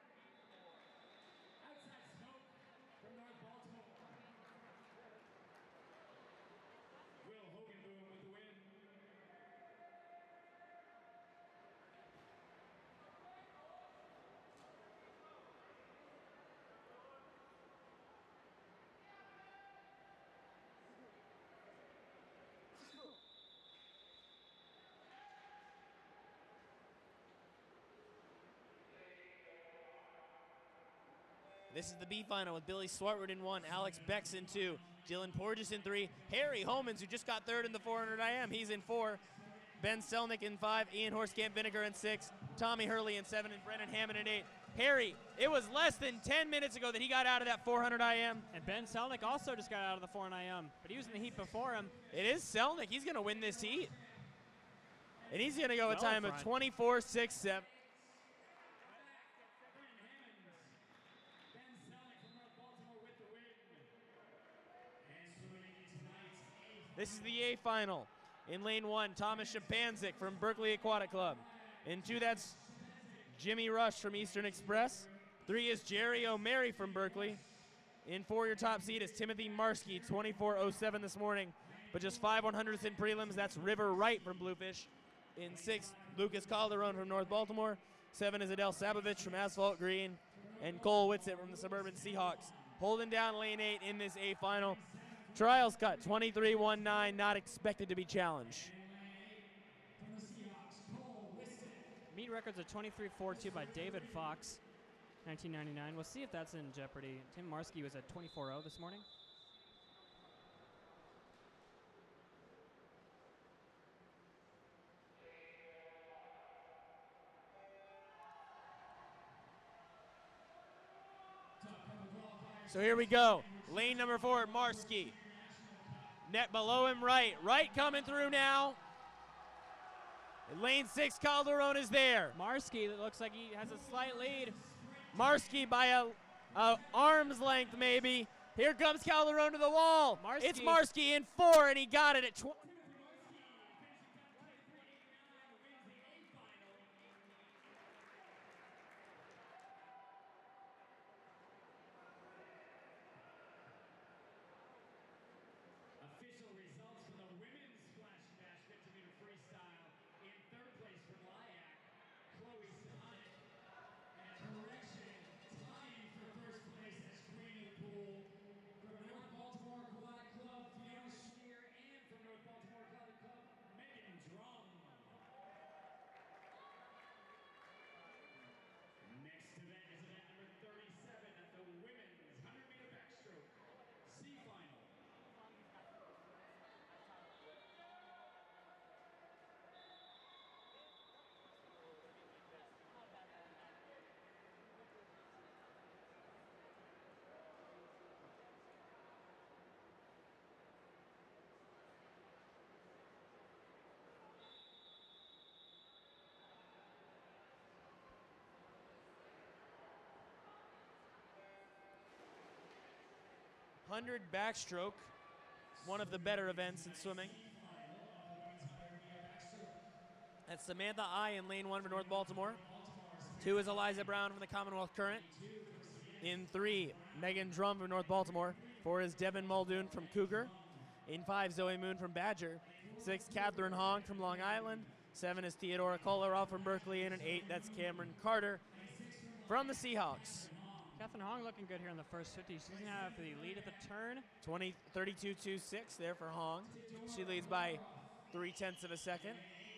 This is the B final with Billy Swartwood in 1, Alex Becks in 2, Dylan Porges in 3, Harry Homans, who just got 3rd in the 400 IM, he's in 4, Ben Selnick in 5, Ian Horskamp Vinegar in 6, Tommy Hurley in 7, and Brennan Hammond in 8. Harry, it was less than 10 minutes ago that he got out of that 400 IM. And Ben Selnick also just got out of the 400 IM, but he was in the heat before him. It is Selnick. He's going to win this heat. And he's going to go a Well time of 24.67. This is the A final. In lane 1, Thomas Shapanzik from Berkeley Aquatic Club. In 2, that's Jimmy Rush from Eastern Express. 3 is Jerry O'Mary from Berkeley. In 4, your top seed is Timothy Marsky, 24.07 this morning. But just 5 100ths in prelims, that's River Wright from Bluefish. In 6, Lucas Calderon from North Baltimore. 7 is Adele Sabovich from Asphalt Green. And Cole Whitsitt from the Suburban Seahawks. Holding down lane 8 in this A final. Trials cut 23.19, not expected to be challenged. Meet records of 23.42 by David Fox, 1999. We'll see if that's in jeopardy. Tim Marsky was at 24.0 this morning. So here we go. Lane number 4, Marsky. Net below him, Wright. Wright coming through now. In lane 6, Calderon is there. Marsky, it looks like he has a slight lead. Marsky by a arm's length, maybe. Here comes Calderon to the wall. Marsky. It's Marsky in 4, and he got it at 20. Official results for the women's splash and dash 50-meter freestyle. In 3rd place for Lyack, Chloe Sonic. And correction, tying for 1st place as queen of the pool from North Baltimore Aquatic Club, Fiona Scheer, and from North Baltimore Aquatic Club, Megan Drum. Next event is event number 37 at the women's 100-meter backstroke C final. Hundred backstroke, one of the better events in swimming. That's Samantha I in lane 1 for North Baltimore. 2 is Eliza Brown from the Commonwealth Current. In 3, Megan Drum from North Baltimore. 4 is Devin Muldoon from Cougar. In 5, Zoe Moon from Badger. 6, Catherine Hong from Long Island. 7 is Theodora Kolarov from Berkeley, and an 8, that's Cameron Carter from the Seahawks. Catherine Hong looking good here in the first 50. She's going to have the lead at the turn. 32.26 there for Hong. She leads by 0.3 of a second.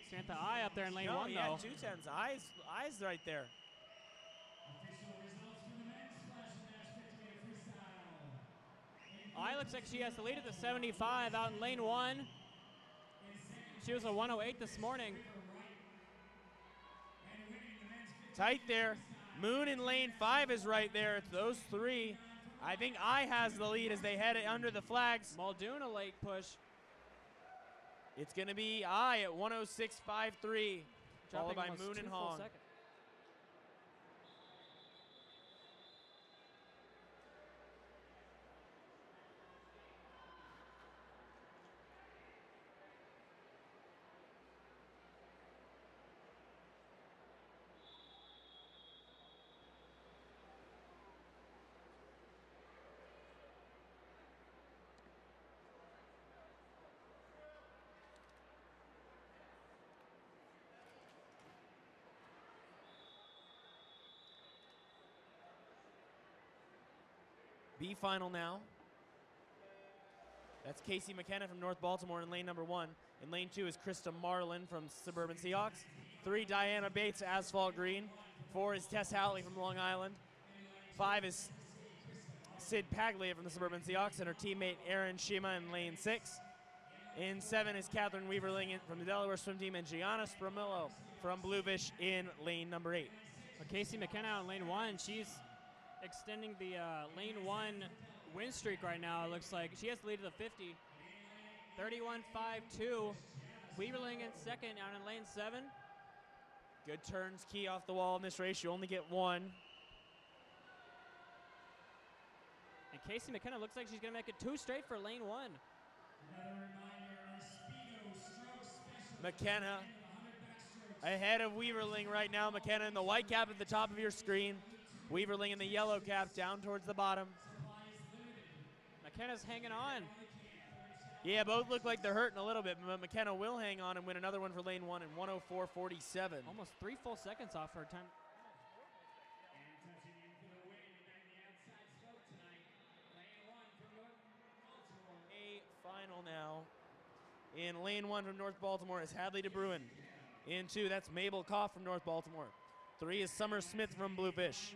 Samantha I up there in lane 1, yeah, though. 2/10. Eyes right there. I looks like she has the lead at the 75 out in lane 1. She was a 108 this morning. Tight there. Moon in lane 5 is right there. It's those three. I think I has the lead as they head it under the flags. Muldoon a late push. It's going to be I at 106.53, followed by almost Moon 2 and full Hong. seconds. B final now. That's Casey McKenna from North Baltimore in lane number 1. In lane 2 is Krista Marlin from Suburban Seahawks. 3, Diana Bates, Asphalt Green. 4 is Tess Howley from Long Island. 5 is Sid Paglia from the Suburban Seahawks and her teammate Erin Shima in lane 6. In 7 is Catherine Weaverling from the Delaware swim team and Gianna Spramillo from Bluefish in lane number 8. Well, Casey McKenna in lane 1, she's extending the lane 1 win streak right now. It looks like she has the lead to the 50. 31.52. Weaverling in second out in lane 7. Good turns key off the wall in this race. You only get 1. And Casey McKenna looks like she's going to make it 2 straight for lane 1. McKenna ahead of Weaverling right now. McKenna in the white cap at the top of your screen. Weaverling in the yellow cap down towards the bottom. McKenna's hanging on. Yeah, both look like they're hurting a little bit, but McKenna will hang on and win another one for lane 1 in 104.47. Almost 3 full seconds off her time. A final now. In lane 1 from North Baltimore is Hadley DeBruin. In 2, that's Mabel Koff from North Baltimore. 3 is Summer Smith from Bluefish.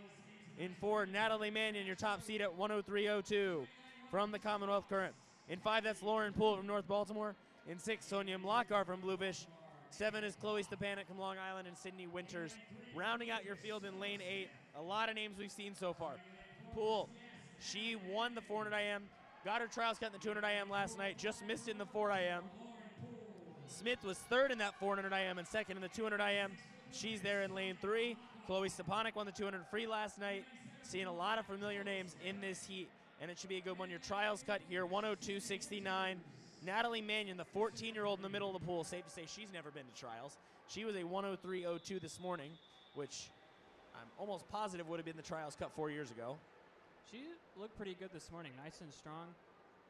In 4, Natalie Mannion, your top seed at 103.02 from the Commonwealth Current. In 5, that's Lauren Poole from North Baltimore. In 6, Sonia Mlakar from Bluefish. 7 is Chloe Stepanek from Long Island and Sydney Winters. Rounding out your field in lane 8, a lot of names we've seen so far. Poole, she won the 400 IM, got her trials cut in the 200 IM last night, just missed it in the 4 IM. Smith was 3rd in that 400 IM and 2nd in the 200 IM. She's there in lane 3. Chloe Stepanek won the 200 free last night. Seeing a lot of familiar names in this heat, and it should be a good one. Your trials cut here, 102.69. Natalie Mannion, the 14-year-old in the middle of the pool. Safe to say she's never been to trials. She was a 103.02 this morning, which I'm almost positive would have been the trials cut 4 years ago. She looked pretty good this morning, nice and strong.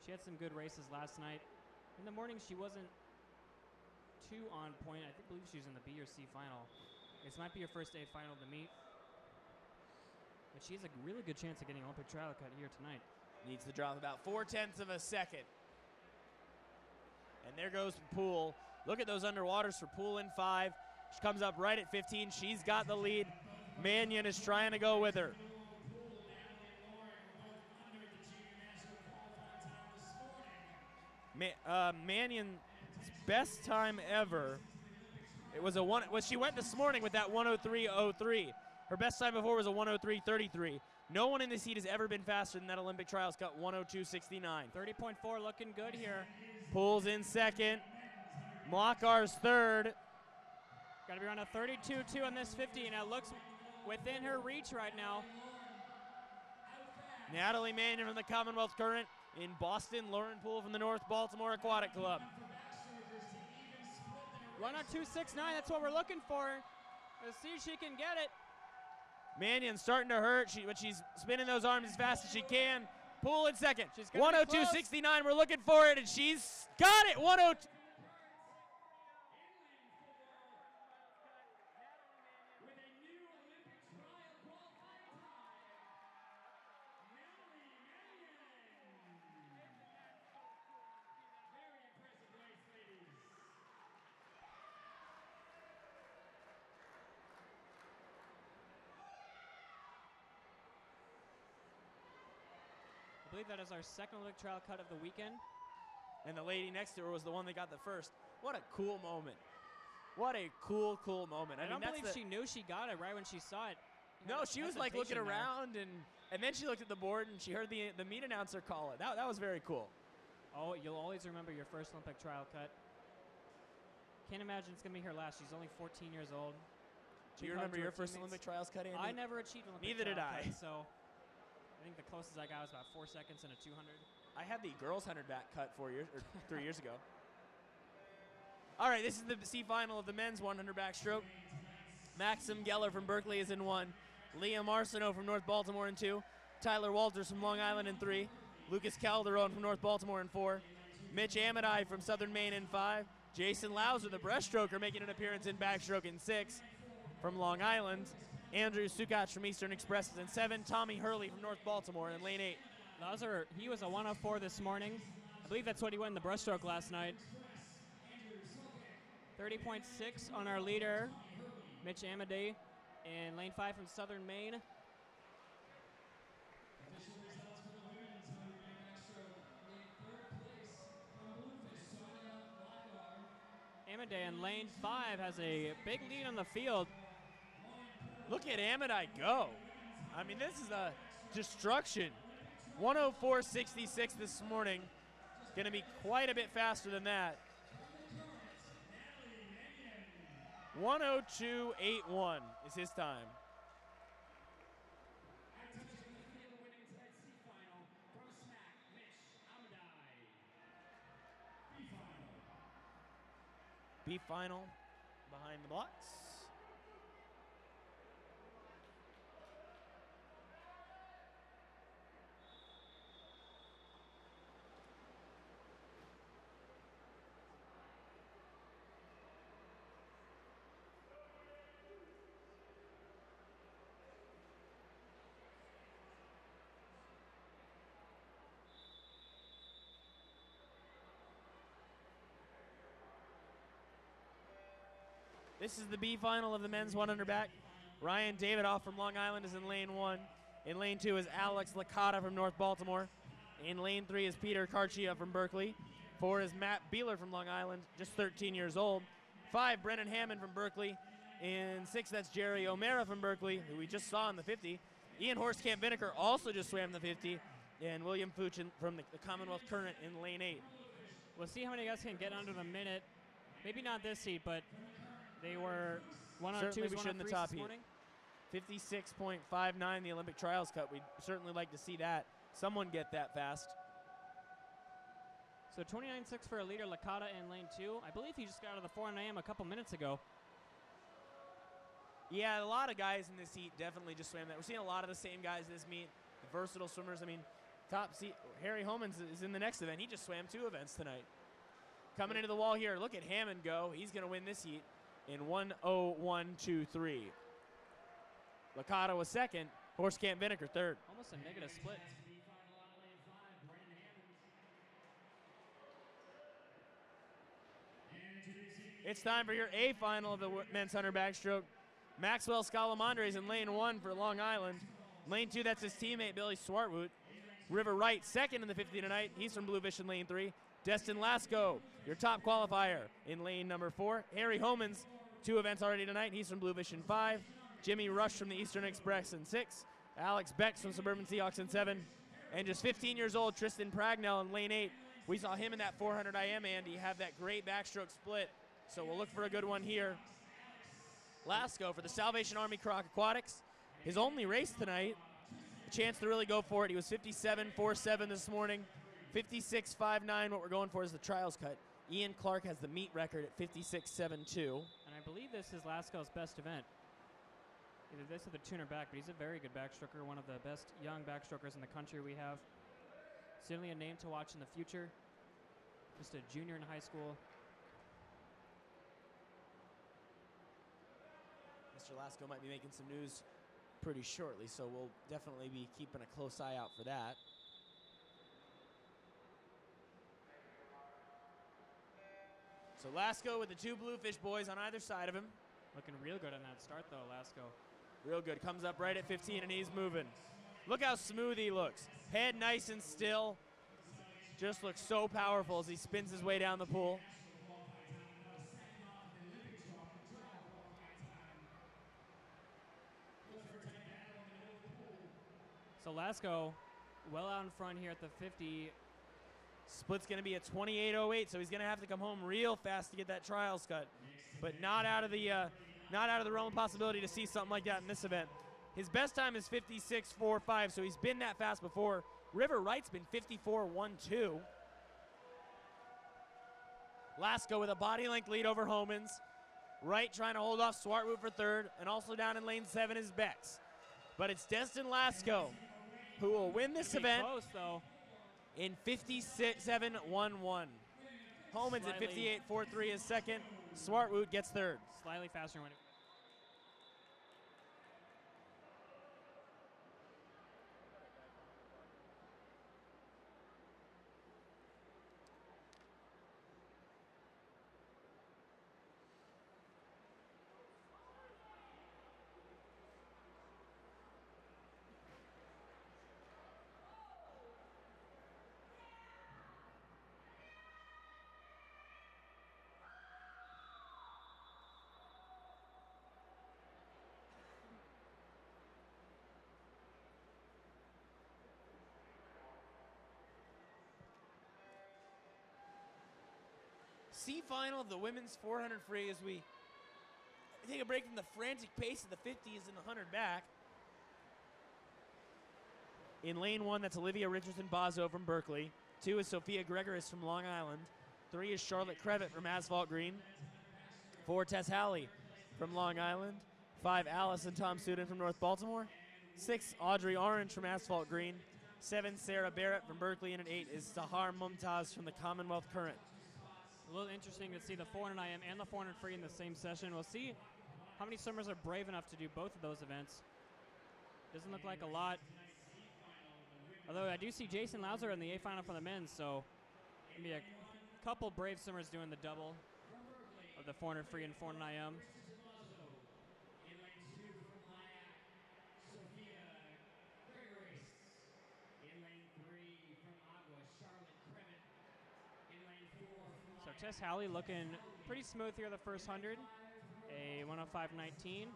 She had some good races last night. In the morning, she wasn't too on point. I believe she was in the B or C final. This might be her first day final of the meet. But she has a really good chance of getting Olympic trial cut here tonight. Needs to drop about 0.4 of a second. And there goes Poole. Look at those underwaters for Poole in 5. She comes up right at 15. She's got the lead. Mannion is trying to go with her. Mannion's best time ever. It was she went this morning with that 103.03. Her best time before was a 103.33. No one in this heat has ever been faster than that Olympic trials cut, 102.69. 30.4 looking good here. Poole's in 2nd. Mlakar's 3rd. Got to be around a 32.2 on this 50, and it looks within her reach right now. Natalie Mannion from the Commonwealth Current. In Boston, Lauren Poole from the North Baltimore Aquatic Club. Run on 2.69, that's what we're looking for. Let's see if she can get it. Mannion's starting to hurt, but she's spinning those arms as fast as she can. Poole in 2nd. 102.69, we're looking for it, and she's got it, 102. believe that is our second Olympic trial cut of the weekend. And the lady next to her was the one that got the first. What a cool moment. What a cool, cool moment. I don't believe she knew she got it right when she saw it. No, she was like looking around, and then she looked at the board and she heard the meet announcer call it. That was very cool. Oh, you'll always remember your first Olympic trial cut. Can't imagine it's going to be her last. She's only 14 years old. Do you remember your first Olympic trials cut, Andy? I never achieved Olympic Neither did I. Cut, so I think the closest I got was about 4 seconds in a 200. I had the girls 100 back cut 3 years ago. All right, this is the C final of the men's 100 backstroke. Maxim Geller from Berkeley is in 1. Liam Arsenault from North Baltimore in 2. Tyler Walters from Long Island in 3. Lucas Calderon from North Baltimore in 4. Mitch Amidai from Southern Maine in 5. Jason Lauser, the breaststroker, making an appearance in backstroke in 6 from Long Island. Andrew Sukach from Eastern Express is in 7. Tommy Hurley from North Baltimore in lane 8. Lauser, he was a 104 this morning. I believe that's what he won in the breaststroke last night. 30.6 on our leader, Mitch Amidai, in lane 5 from Southern Maine. Official results for the women's 100 backstroke. In third place from Bluefish, Sonia Lagar. Amidai in lane 5 has a big lead on the field. Look at Amidai go. I mean, this is a destruction. 104.66 this morning. Going to be quite a bit faster than that. 102.81 is his time. B final behind the blocks. This is the B final of the men's 100 back. Ryan Davidoff from Long Island is in lane 1. In lane 2 is Alex Licata from North Baltimore. In lane 3 is Peter Carchia from Berkeley. 4 is Matt Beeler from Long Island, just 13 years old. 5, Brennan Hammond from Berkeley. In 6, that's Jerry O'Mara from Berkeley, who we just saw in the 50. Ian Horskamp Vinegar also just swam the 50. And William Fuchin from the Commonwealth Current in lane 8. We'll see how many guys can get under the minute. Maybe not this heat, but they were 102s, 103s in the top this heat. morning. 56.59 the Olympic trials cut. We'd certainly like to see that. Someone get that fast. So 29.6 for a leader, Licata in lane 2. I believe he just got out of the 400 AM a couple minutes ago. Yeah, a lot of guys in this heat definitely just swam that. We're seeing a lot of the same guys this meet, the versatile swimmers. I mean, top seat, Harry Homans is in the next event. He just swam 2 events tonight. Coming into the wall here, look at Hammond go. He's going to win this heat in 1:01.23. Licata was second. Horskamp Vinegar third. Almost a negative split. It's time for your A final of the men's 100 backstroke. Maxwell Scalamandres in lane 1 for Long Island. Lane 2, that's his teammate Billy Swartwood. River Wright second in the 50 tonight. He's from Bluefish in lane 3. Destin Lasco, your top qualifier in lane number 4. Harry Homans, 2 events already tonight. He's from Bluefish in 5. Jimmy Rush from the Eastern Express in 6. Alex Becks from Suburban Seahawks in 7. And just 15 years old, Tristan Pragnell in lane 8. We saw him in that 400 IM, Andy, have that great backstroke split. So we'll look for a good one here. Lasco for the Salvation Army Croc Aquatics. His only race tonight, a chance to really go for it. He was 57.47 this morning. 56.59, what we're going for is the trials cut. Ian Clark has the meet record at 56.72. And I believe this is Lasco's best event. Either this or the tuner back, but he's a very good backstroker, one of the best young backstrokers in the country we have. Certainly a name to watch in the future. Just a junior in high school. Mr. Lasco might be making some news pretty shortly, so we'll definitely be keeping a close eye out for that. So Lasco with the 2 Bluefish boys on either side of him. Looking real good on that start, though, Lasco. Real good. Comes up right at 15, and he's moving. Look how smooth he looks. Head nice and still. Just looks so powerful as he spins his way down the pool. So Lasko well out in front here at the 50. Split's going to be a 28:08, so he's going to have to come home real fast to get that trials cut. But not out of the realm of possibility to see something like that in this event. His best time is 56:45, so he's been that fast before. River Wright's been 54:12. Lasko with a body length lead over Homans. Wright trying to hold off Swartwood for third, and also down in lane 7 is Bex. But it's Destin Lasko who will win this event Close, though. in 57:11. Homans at 58:43 is second. Swartwood gets third. Slightly faster when it. C final of the women's 400 free as we take a break from the frantic pace of the 50s and the 100 back. In lane 1, that's Olivia Richardson-Bazo from Berkeley. 2 is Sophia Gregoris from Long Island. 3 is Charlotte Crevitt from Asphalt Green. 4, Tess Halley from Long Island. 5, Alice and Tom Student from North Baltimore. 6, Audrey Orange from Asphalt Green. 7, Sarah Barrett from Berkeley. And at 8 is Sahar Mumtaz from the Commonwealth Current. A little interesting to see the 400 IM and the 400 free in the same session. We'll see how many swimmers are brave enough to do both of those events. Doesn't look like a lot. Although I do see Jason Lauser in the A final for the men's, so maybe a couple brave swimmers doing the double of the 400 free and 400 IM. So Tess Halley looking pretty smooth here the first 100. A 105.19,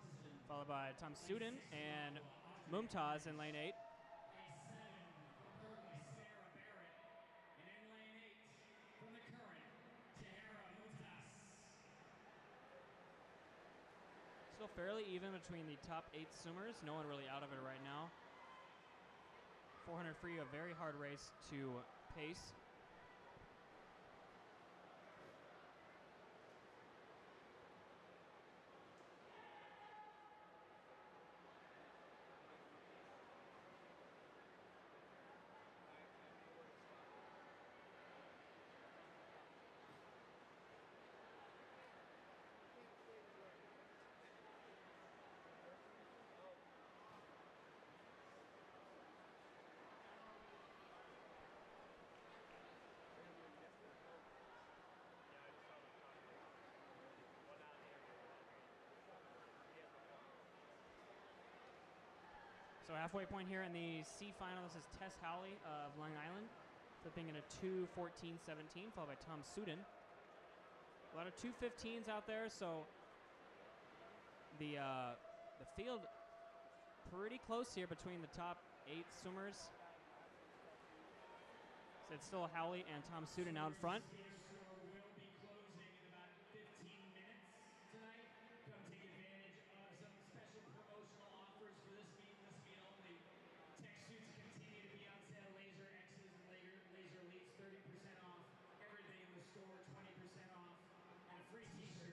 followed by Tom Student and Mumtaz in lane 8. Still fairly even between the top 8 swimmers. No one really out of it right now. 400 free, a very hard race to pace. So halfway point here in the C final, this is Tess Halley of Long Island, flipping in a 2:14.17, followed by Tom Sudin. A lot of 2:15s out there, so the field pretty close here between the top 8 swimmers. So it's still Halley and Tom Sudin out in front.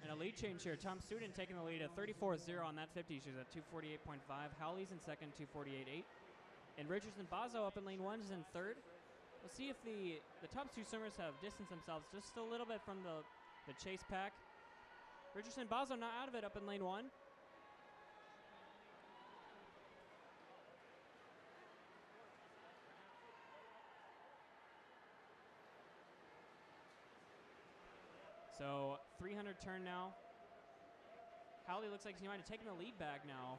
And a lead change here. Tom Student taking the lead at 34.0 on that 50. She's at 248.5. Howley's in second, 248.8. And Richardson-Bazo up in lane 1 is in third. We'll see if the top 2 swimmers have distanced themselves just a little bit from the chase pack. Richardson-Bazo not out of it up in lane 1. So 300 turn now. Howley looks like he might have taken the lead back now.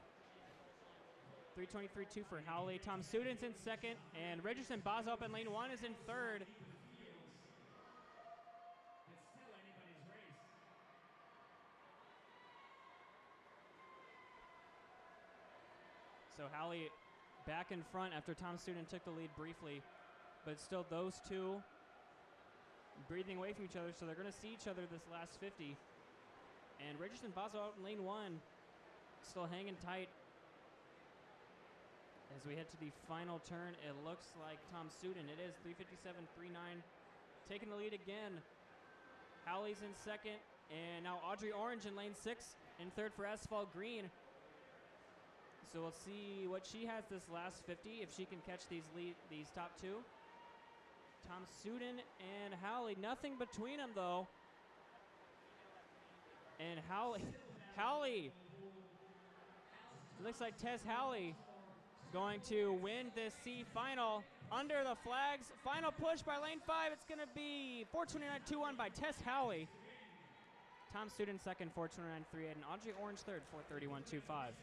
3:23.2 for Howley. Tom Student's in second, and Richardson Bozo up in lane 1 is in third. It's still anybody's race. So Howley back in front after Tom Student took the lead briefly, but still those two breathing away from each other, so they're going to see each other this last 50. And Richardson Bozo out in lane 1, still hanging tight. As we head to the final turn, it looks like Tom Student. It is 3:57.39, taking the lead again. Howley's in second, and now Audrey Orange in lane 6, in third for Asphalt Green. So we'll see what she has this last 50, if she can catch these top two. Tom Student and Howley, nothing between them though. And Howley, looks like Tess Howley going to win this C final under the flags. Final push by lane 5. It's going to be 4:29.21 by Tess Howley. Tom Student second, 4:29.38, and Audrey Orange third, 4:31.25.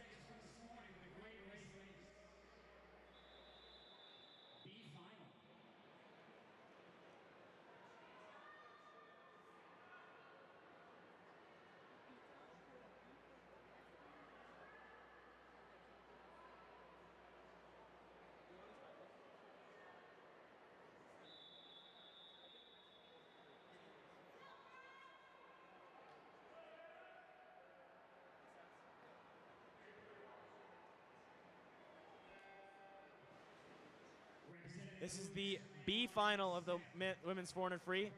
This is the B final of the women's 400 free.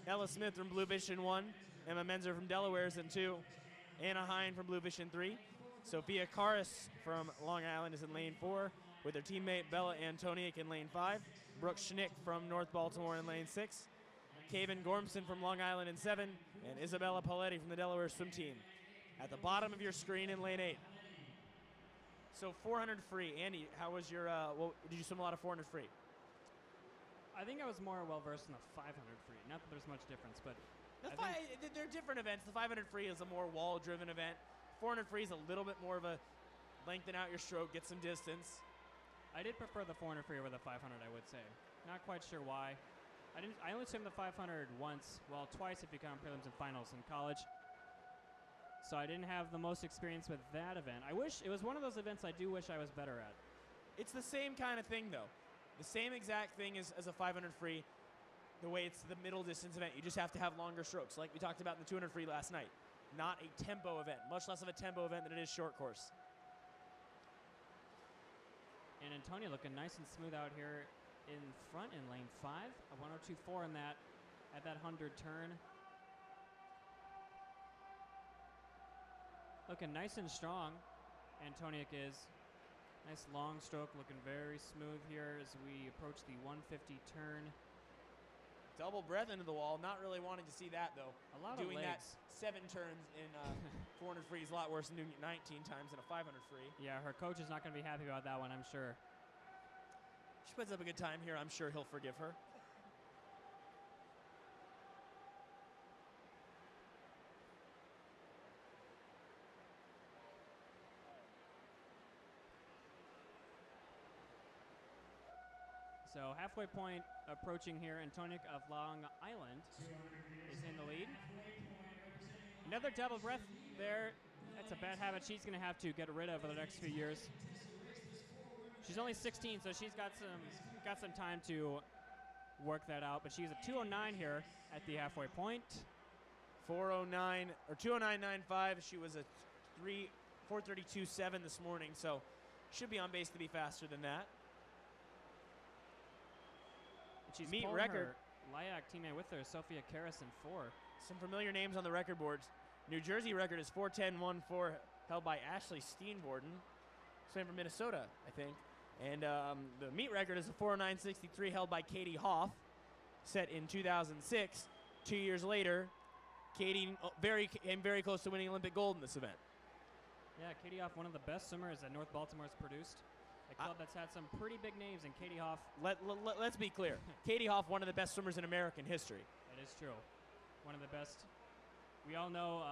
Ella Smith from Blue Fish in 1. Emma Menzer from Delaware is in 2. Anna Hine from Blue Fish in 3. Sophia Karas from Long Island is in lane 4 with her teammate Bella Antoniak in lane 5. Brooke Schnick from North Baltimore in lane 6. Kaven Gormson from Long Island in 7. And Isabella Paletti from the Delaware swim team. At the bottom of your screen in lane 8. So 400 free. Andy, how was your, did you swim a lot of 400 free? I think I was more well-versed in the 500 free. Not that there's much difference, but they're different events. The 500 free is a more wall-driven event. 400 free is a little bit more of a lengthen out your stroke, get some distance. I did prefer the 400 free over the 500, I would say. Not quite sure why. I only swam the 500 once, well, twice if you count prelims and finals in college. So I didn't have the most experience with that event. I wish it was one of those events I do wish I was better at. It's the same kind of thing, though. The same exact thing as a 500 free, the way it's the middle distance event. You just have to have longer strokes, like we talked about in the 200 free last night. Not a tempo event, much less of a tempo event than it is short course. And Antonia looking nice and smooth out here in front in lane 5. A 102.4 in that, at that 100 turn. Looking nice and strong, Antoniak is. Nice long stroke, looking very smooth here as we approach the 150 turn. Double breath into the wall. Not really wanting to see that, though. A lot doing of legs. That 7 turns in 400 free is a lot worse than doing it 19 times in a 500 free. Yeah, her coach is not going to be happy about that one, I'm sure. She puts up a good time here. I'm sure he'll forgive her. So halfway point approaching here. Antoniak of Long Island is in the lead. Another double breath there. That's a bad habit she's going to have to get rid of over the next few years. She's only 16, so she's got some time to work that out. But she's a 2:09 here at the halfway point. 4:09 or 2:09.95. She was a 4:32.7 this morning, so should be on base to be faster than that. She's meet pulling record. Her LIAC teammate with her, Sophia Karras in 4. Some familiar names on the record boards. New Jersey record is 4:10.14, held by Ashley Steenborden, swam from Minnesota, I think. And the meet record is a 4:09.63, held by Katie Hoff, set in 2006. 2 years later, Katie came very close to winning Olympic gold in this event. Yeah, Katie Hoff, one of the best swimmers that North Baltimore's produced. A club that's had some pretty big names, and Katie Hoff. Let's be clear. Katie Hoff, one of the best swimmers in American history. That is true. One of the best. We all know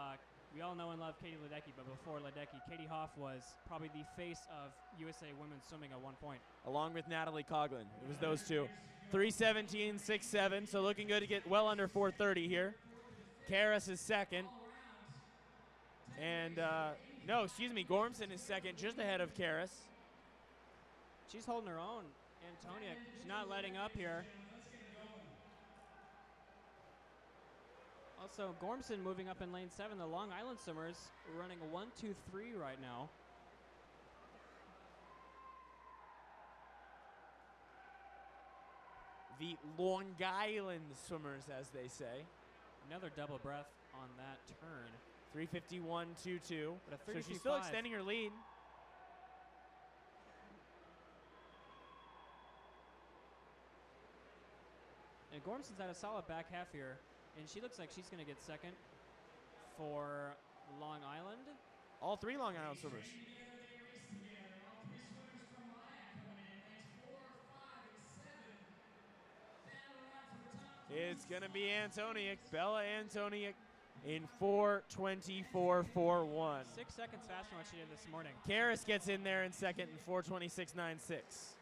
we all know and love Katie Ledecky, but before Ledecky, Katie Hoff was probably the face of USA women's swimming at one point. Along with Natalie Coughlin. It was those two. 3:17, 6:7, so looking good to get well under 4:30 here. Karas is second. And, no, excuse me, Gormson is second, just ahead of Karas. She's holding her own. Antonia, she's not letting up here. Also, Gormson moving up in lane 7. The Long Island swimmers running a 1-2-3 right now. The Long Island swimmers, as they say. Another double breath on that turn. 3:51.22. But a So 32.5. she's still extending her lead. And Gormson's had a solid back half here, and she looks like she's going to get second for Long Island. All three Long Island swimmers. It's going to be Antoniuk, Bella Antoniuk, in 4:24.41. 6 seconds faster than what she did this morning. Karas gets in there in second in 4:26.96.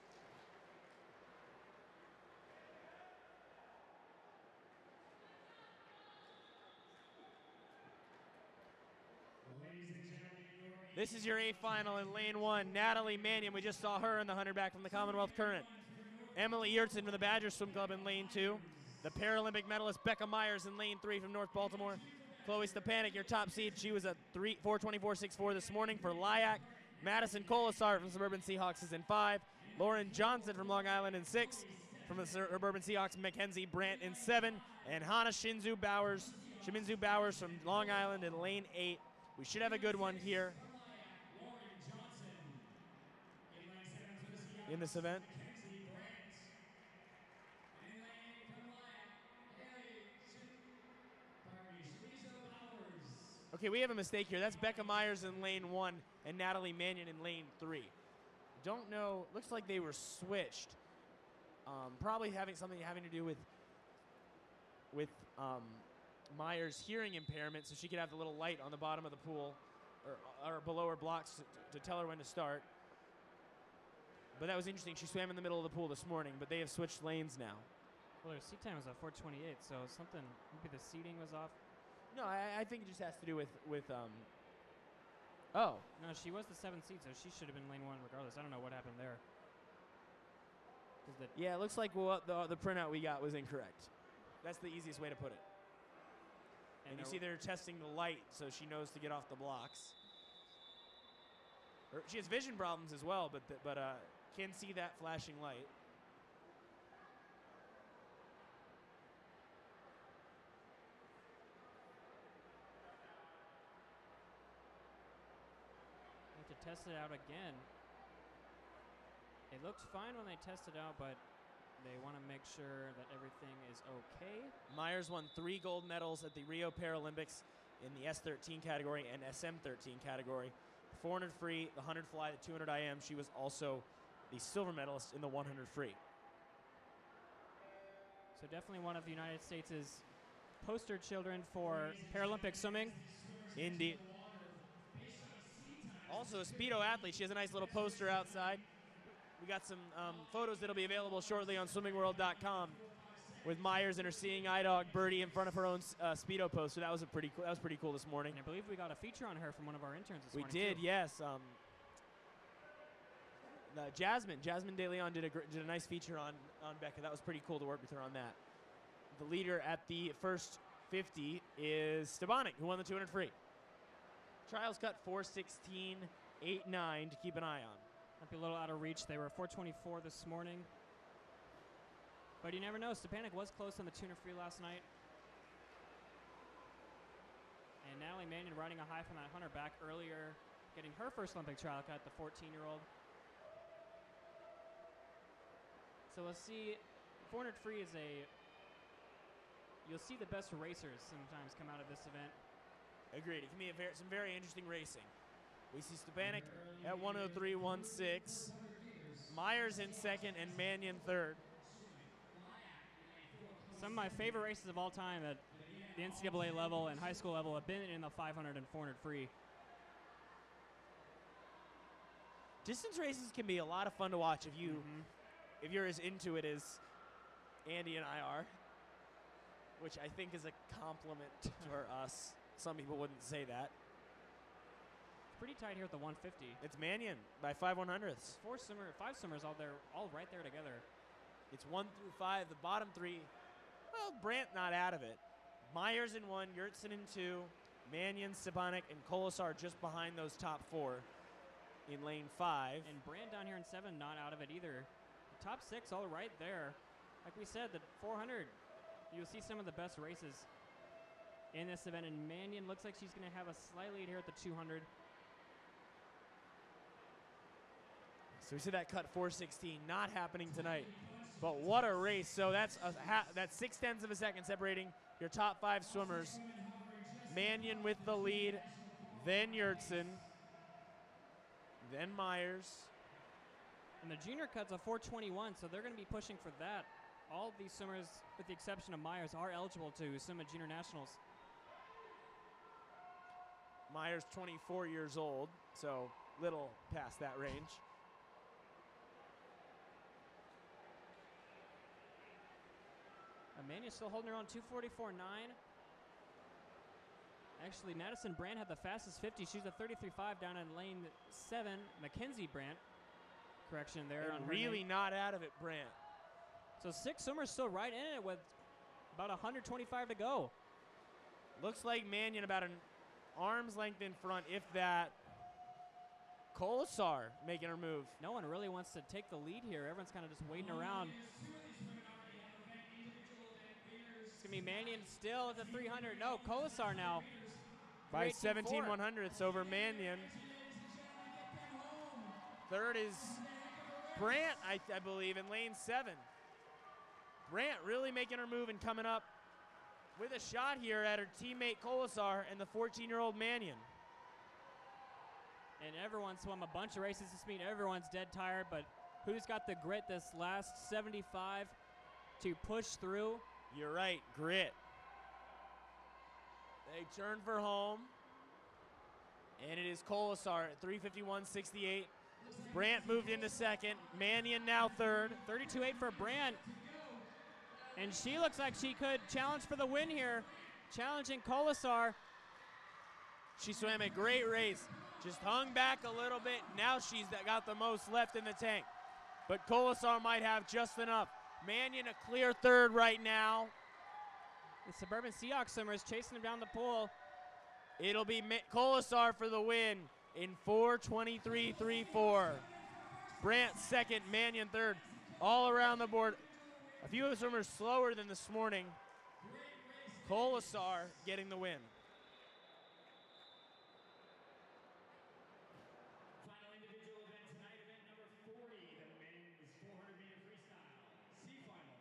This is your A final in lane 1. Natalie Mannion, we just saw her in the 100 back from the Commonwealth Current. Emily Yurtsin from the Badger Swim Club in lane 2. The Paralympic medalist Becca Myers in lane 3 from North Baltimore. Chloe Stepanek, your top seed. She was at 4:24.64 this morning for LIAC. Madison Colasar from Suburban Seahawks is in 5. Lauren Johnson from Long Island in 6. From the Suburban Seahawks, Mackenzie Brandt in 7. And Hannah Shimizu Bowers from Long Island in lane 8. We should have a good one here in this event. Okay, we have a mistake here. That's Becca Myers in lane 1 and Natalie Mannion in lane 3. Don't know. Looks like they were switched. Probably having to do with Myers' hearing impairment, so she could have the little light on the bottom of the pool or below her blocks to tell her when to start. But that was interesting. She swam in the middle of the pool this morning, but they have switched lanes now. Well, their seat time was at 4:28, so something, maybe the seating was off. No, I think it just has to do with oh. No, she was the 7th seed, so she should have been lane 1 regardless. I don't know what happened there. Yeah, it looks like the printout we got was incorrect. That's the easiest way to put it. And you see they're testing the light so she knows to get off the blocks. She has vision problems as well, but can see that flashing light. Have to test it out again. It looked fine when they tested out, but they want to make sure that everything is okay. Myers won 3 gold medals at the Rio Paralympics in the S13 category and SM13 category. 400 free, the 100 fly, the 200 IM. She was also the silver medalist in the 100 free. So definitely one of the United States' poster children for Paralympic swimming. Indeed. Also a Speedo athlete. She has a nice little poster outside. We got some photos that'll be available shortly on swimmingworld.com with Myers and her seeing eye dog Birdie in front of her own Speedo poster. That was pretty cool this morning. And I believe we got a feature on her from one of our interns this morning. We did, too. yes. Jasmine De Leon did a nice feature on Becca. That was pretty cool to work with her on that. The leader at the first 50 is Stepanek, who won the 200 free. Trials cut 4:16.89 to keep an eye on. Might be a little out of reach. They were 4:24 this morning. But you never know. Stepanek was close on the 200 free last night. And Natalie Mannion riding a high from that 100 back earlier, getting her first Olympic trial cut, the 14-year-old. So we'll see. 400 free is you'll see the best racers sometimes come out of this event. Agreed. It can be some very interesting racing. We see Stepanek at 1:03.16, Myers in second, and Mannion third. Some of my favorite races of all time that the NCAA level and high school level have been in the 500 and 400 free. Distance races can be a lot of fun to watch if you're as into it as Andy and I are, which I think is a compliment for us. Some people wouldn't say that. It's pretty tight here at the 150. It's Mannion by 5/100ths. 5 swimmers all right there together. It's 1 through 5. The bottom three, well, Brandt not out of it. Myers in 1, Yurtsin in 2, Mannion, Stepanek, and Kolasar just behind those top 4 in lane 5. And Brandt down here in 7, not out of it either. The top 6 all right there. Like we said, the 400, you'll see some of the best races in this event. And Mannion looks like she's going to have a slight lead here at the 200. So we see that cut 4:16 not happening tonight. But what a race. So that's that's 0.6 of a second separating your top 5 swimmers. Mannion with the lead, then Yurtsin, then Myers. And the junior cut's a 4:21, so they're going to be pushing for that. All of these swimmers, with the exception of Myers, are eligible to swim at junior nationals. Myers 24 years old, so little past that range. Amania's still holding her own, 2:44.9. Actually, Madison Brandt had the fastest 50. She's a 33.5 down in lane 7. Mackenzie Brandt, correction there. And really not out of it, Brandt. So 6 swimmers still right in it with about 125 to go. Looks like Mannion about an arm's length in front, if that. Kolasar making her move. No one really wants to take the lead here. Everyone's kind of just waiting around. It's going to be Mannion still at the 300. No, Kolasar now. By 17/100ths over Mannion. Third is Brandt, I believe, in lane 7. Brandt really making her move and coming up with a shot here at her teammate Kolasar and the 14-year-old Mannion. And everyone swum a bunch of races this meet. Everyone's dead tired, but who's got the grit this last 75 to push through? You're right, grit. They turn for home, and it is Kolasar at 3:51.68. Brandt moved into second. Mannion now third. 32.8 for Brandt. And she looks like she could challenge for the win here, challenging Kolasar. She swam a great race, just hung back a little bit. Now she's got the most left in the tank. But Kolasar might have just enough. Mannion a clear third right now. The Suburban Seahawks swimmers chasing him down the pool. It'll be Kolasar for the win in 4:23.34. Brandt second, Mannion third. All around the board. A few of the swimmers slower than this morning. Kolasar getting the win. Final individual event tonight, event number 40, the men's 400-meter freestyle C-final.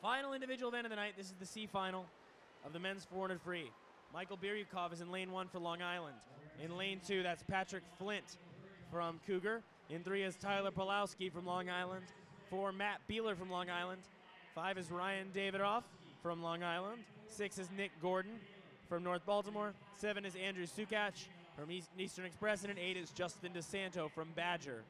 Final individual event of the night. This is the C final of the men's 400 free. Michael Biryukov is in lane 1 for Long Island. In lane 2, that's Patrick Flint from Cougar. In 3 is Tyler Pulowski from Long Island. 4, Matt Beeler from Long Island. 5 is Ryan Davidoff from Long Island. 6 is Nick Gordon from North Baltimore. 7 is Andrew Sukach from Eastern Express. And 8 is Justin DeSanto from Badger.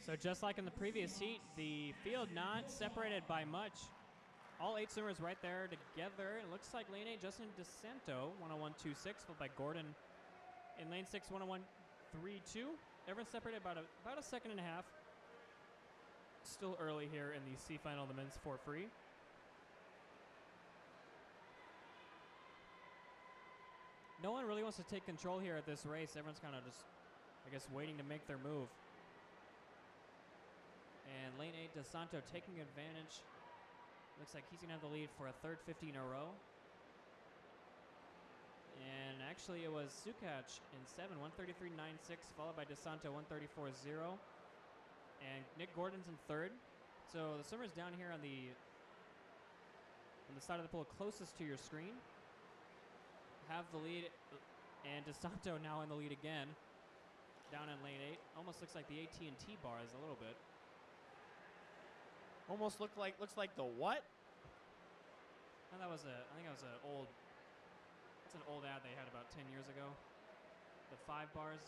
So just like in the previous heat, the field not separated by much. All 8 swimmers right there together. It looks like lane 8, Justin DeSanto, 101.26, followed by Gordon in lane 6, 101.32. everyone's separated about a second and a half. Still early here in the C final of the men's 4 free. No one really wants to take control here at this race. Everyone's kind of just, I guess, waiting to make their move. And lane 8, DeSanto taking advantage. Looks like he's going to have the lead for a third 50 in a row. And actually it was Sukac in 7, 133.96, followed by DeSanto 134.0. And Nick Gordon's in third. So the swimmers down here on the side of the pool closest to your screen have the lead, and DeSanto now in the lead again, down in lane 8. Almost looks like the AT&T bars a little bit. Almost looks like the what? And I think that was an old. It's an old ad they had about 10 years ago. The 5 bars.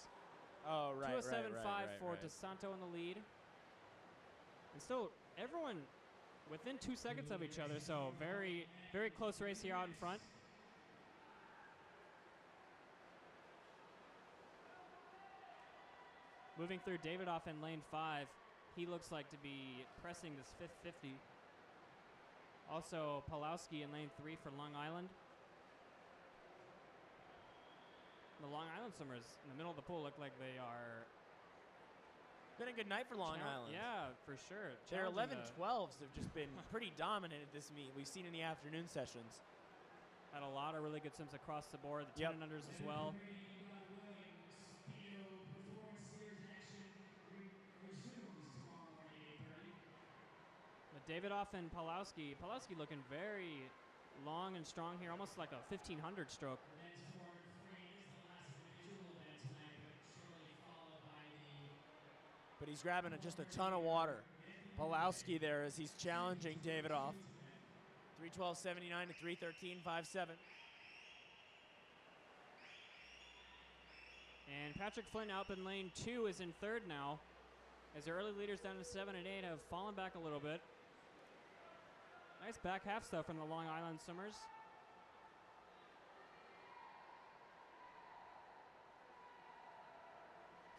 Oh, right, 207.5 for right. DeSanto in the lead. And still, everyone within 2 seconds of each other. So very, very close race here out in front. Moving through Davidoff in lane 5. He looks like to be pressing this fifth 50. Also, Pawlowski in lane 3 for Long Island. The Long Island swimmers in the middle of the pool look like they are... Been a good night for Long Island. Yeah, for sure. Their 11-12s have just been pretty dominant at this meet. We've seen in the afternoon sessions. Had a lot of really good swims across the board. The 10 and unders as well. Davidoff and Pawlowski. Pawlowski looking very long and strong here, almost like a 1500 stroke. But he's grabbing just a ton of water. Pawlowski there as he's challenging Davidoff. 3:12.79 to 3:13.57. And Patrick Flynn out in lane 2 is in third now, as the early leaders down to 7 and 8 have fallen back a little bit. Nice back half stuff from the Long Island swimmers.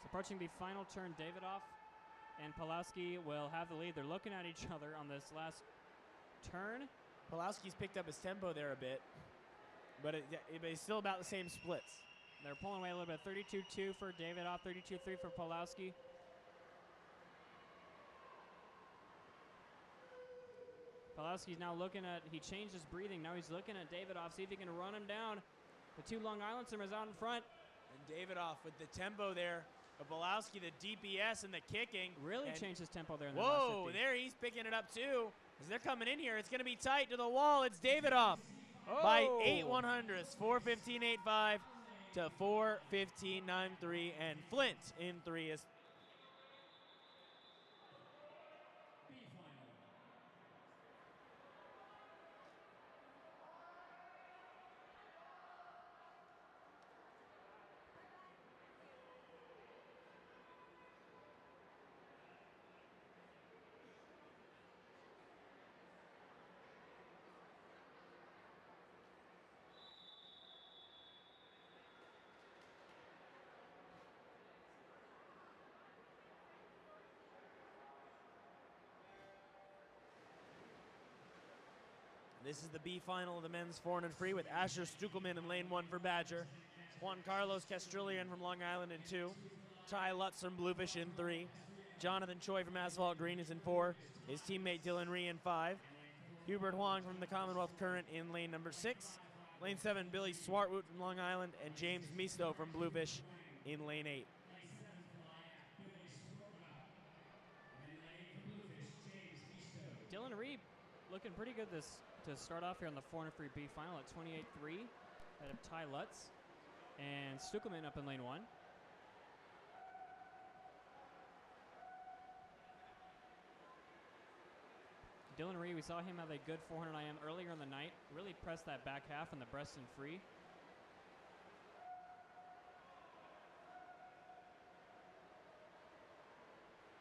So approaching the final turn, Davidoff and Pawlowski will have the lead. They're looking at each other on this last turn. Pawlowski's picked up his tempo there a bit, but it's still about the same splits. They're pulling away a little bit. 32.2 for Davidoff, 32.3 for Pawlowski. Pawlowski's now looking at, he changed his breathing. Now he's looking at Davidoff, see if he can run him down. The 2 Long Island swimmers out in front. And Davidoff with the tempo there. But Pawlowski, the DPS and the kicking. Really changed his tempo there in the whoa, last 50. there he's picking it up too. As they're coming in here, it's going to be tight to the wall. It's Davidoff by 8/100ths, 4:15.85 to 4:15.93. And Flint in 3 is This is the B final of the men's 400 free with Asher Stukelman in lane 1 for Badger. Juan Carlos Castrillian from Long Island in 2. Ty Lutz from Bluefish in 3. Jonathan Choi from Asphalt Green is in 4. His teammate Dylan Rhee in 5. Hubert Huang from the Commonwealth Current in lane number 6. Lane 7, Billy Swartwood from Long Island, and James Misto from Bluefish in lane 8. Dylan Rhee looking pretty good to start off here on the 400 free B final at 28.3 ahead of Ty Lutz. And Stukelman up in lane 1. Dylan Rhee, we saw him have a good 400 IM earlier in the night. Really pressed that back half in the breast and free.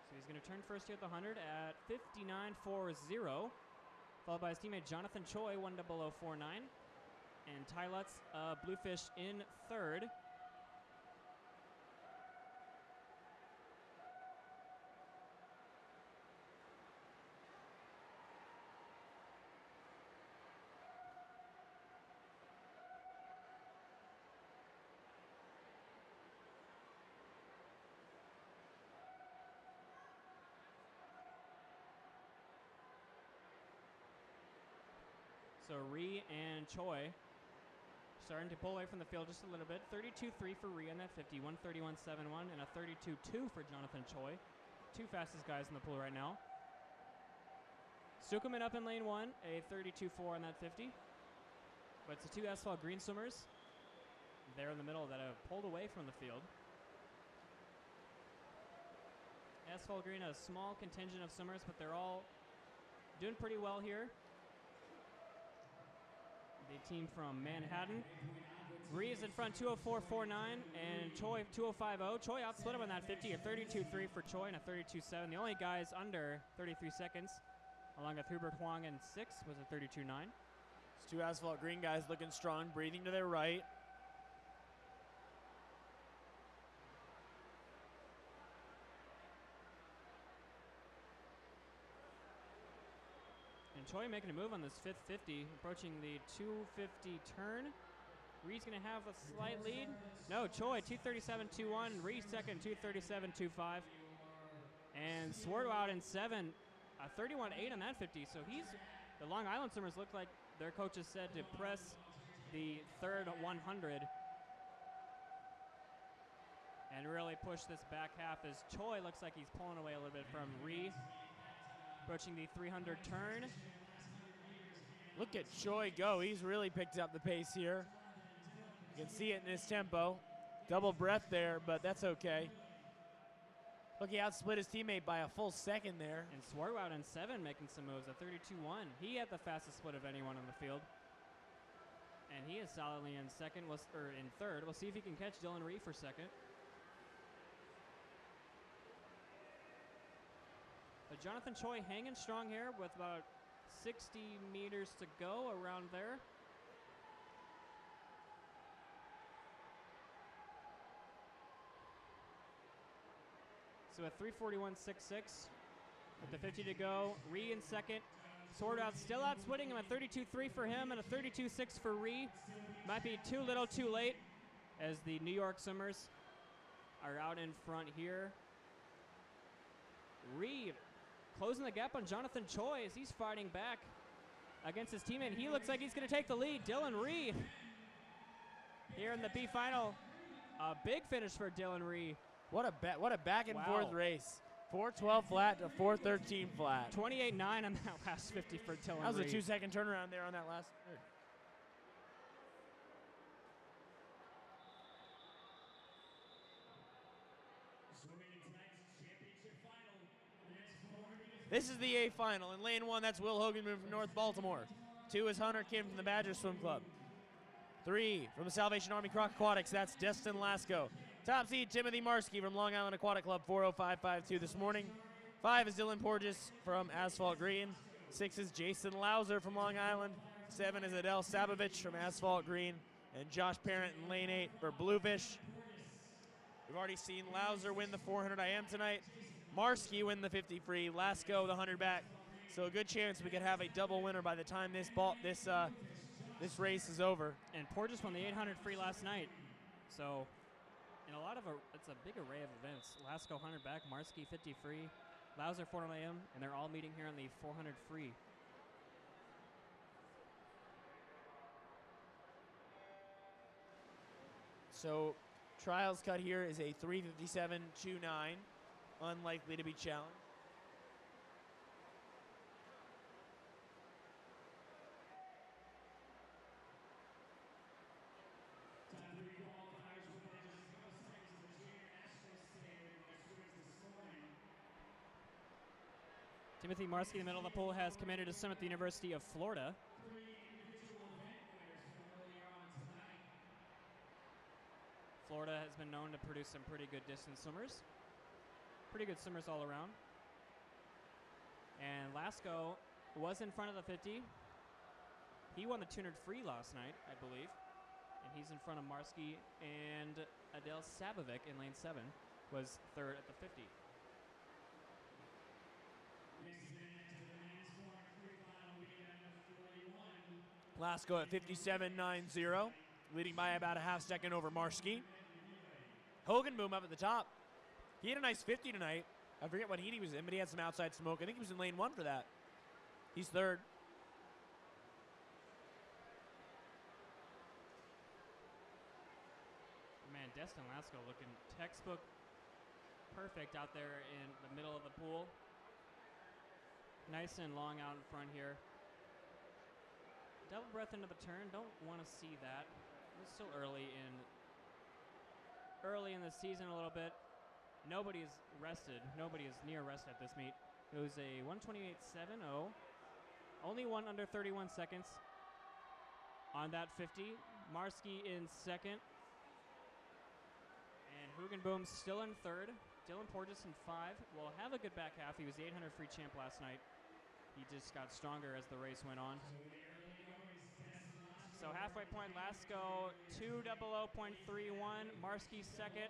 So he's going to turn first here at the 100 at 59.40, followed by his teammate Jonathan Choi, 1:00.49, and Ty Lutz, Bluefish in third. So Ree and Choi starting to pull away from the field just a little bit. 32.3 for Ree on that 50, 131.71, and a 32.2 for Jonathan Choi. Two fastest guys in the pool right now. Sukuman up in lane 1, a 32.4 on that 50. But it's the two asphalt green swimmers there in the middle that have pulled away from the field. Asphalt green, a small contingent of swimmers, but they're all doing pretty well here. The team from Manhattan. Ree is in front, 204.49, and Choi 205.0. Choi outsplit him on that 50, a 32.3 for Choi and a 32.7. The only guys under 33 seconds, along with Hubert Huang in 6, was a 32.9. These two asphalt green guys looking strong, breathing to their right. And Choi making a move on this fifth 50, approaching the 250 turn. Ree's going to have a slight lead. No, Choi 237.21. Ree second, 237.25. And Swarto out in 7, 31.8 on that 50. So the Long Island swimmers look like their coaches said to press the third 100 and really push this back half, as Choi looks like he's pulling away a little bit from Ree. Approaching the 300 turn. Look at Choi go. He's really picked up the pace here. You can see it in his tempo. Double breath there, but that's okay. Look, he outsplit his teammate by a full second there. And Swarto out in 7 making some moves, a 32.1. He had the fastest split of anyone on the field. And he is solidly in second, or in third. We'll see if he can catch Dylan Ree for second. But Jonathan Choi hanging strong here with about 60 meters to go, around there. So at 341.66 with the 50 to go. Ree in second. Sword out, still outsplitting him, a 32.3 for him and a 32.6 for Ree. Might be too little too late, as the New York Swimmers are out in front here. Ree closing the gap on Jonathan Choi as he's fighting back against his teammate. He looks like he's going to take the lead. Dylan Ree here in the B final. A big finish for Dylan Ree. What a back and forth race. 4:12 flat to 4:13 flat. 28.9 on that last 50 for Dylan Ree. That was a 2-second turnaround there on that last third. This is the A final. In lane 1, that's Will Hoganman from North Baltimore. 2 is Hunter Kim from the Badger Swim Club. 3 from the Salvation Army Croc Aquatics, that's Destin Lasco. Top seed Timothy Marski from Long Island Aquatic Club, 4:05.52 this morning. 5 is Dylan Porges from Asphalt Green. 6 is Jason Lauser from Long Island. 7 is Adele Sabovich from Asphalt Green. And Josh Parent in lane 8 for Bluefish. We've already seen Lauser win the 400 IM tonight. Marski win the 50 free. Lasco the 100 back. So a good chance we could have a double winner by the time this race is over. And Porges won the 800 free last night. So in it's a big array of events. Lasco 100 back, Marski 50 free, Lauser 400 AM, and they're all meeting here on the 400 free. So trials cut here is a 3:57.29, unlikely to be challenged. Timothy Marski in the middle of the pool has committed to swim at the University of Florida. Florida has been known to produce some pretty good distance swimmers. Pretty good swimmers all around. And Lasco was in front of the 50. He won the 200 free last night, I believe. And he's in front of Marski, and Adele Sabovic in lane 7 was third at the 50. Lasco at 57.90, leading by about a half second over Marski. Hogan boom up at the top. He had a nice 50 tonight. I forget what heat he was in, but he had some outside smoke. I think he was in lane 1 for that. He's third. Destin Lasco looking textbook perfect out there in the middle of the pool. Nice and long out in front here. Double breath into the turn. Don't want to see that. It's still early in the season a little bit. Nobody is rested. Nobody is near rested at this meet. It was a 128.70. Only one under 31 seconds on that 50. Marski in second. And Hugenboom still in third. Dylan Porges in 5. Will have a good back half. He was the 800 free champ last night. He just got stronger as the race went on. So halfway point, Lasco 2:00.31. Marski second.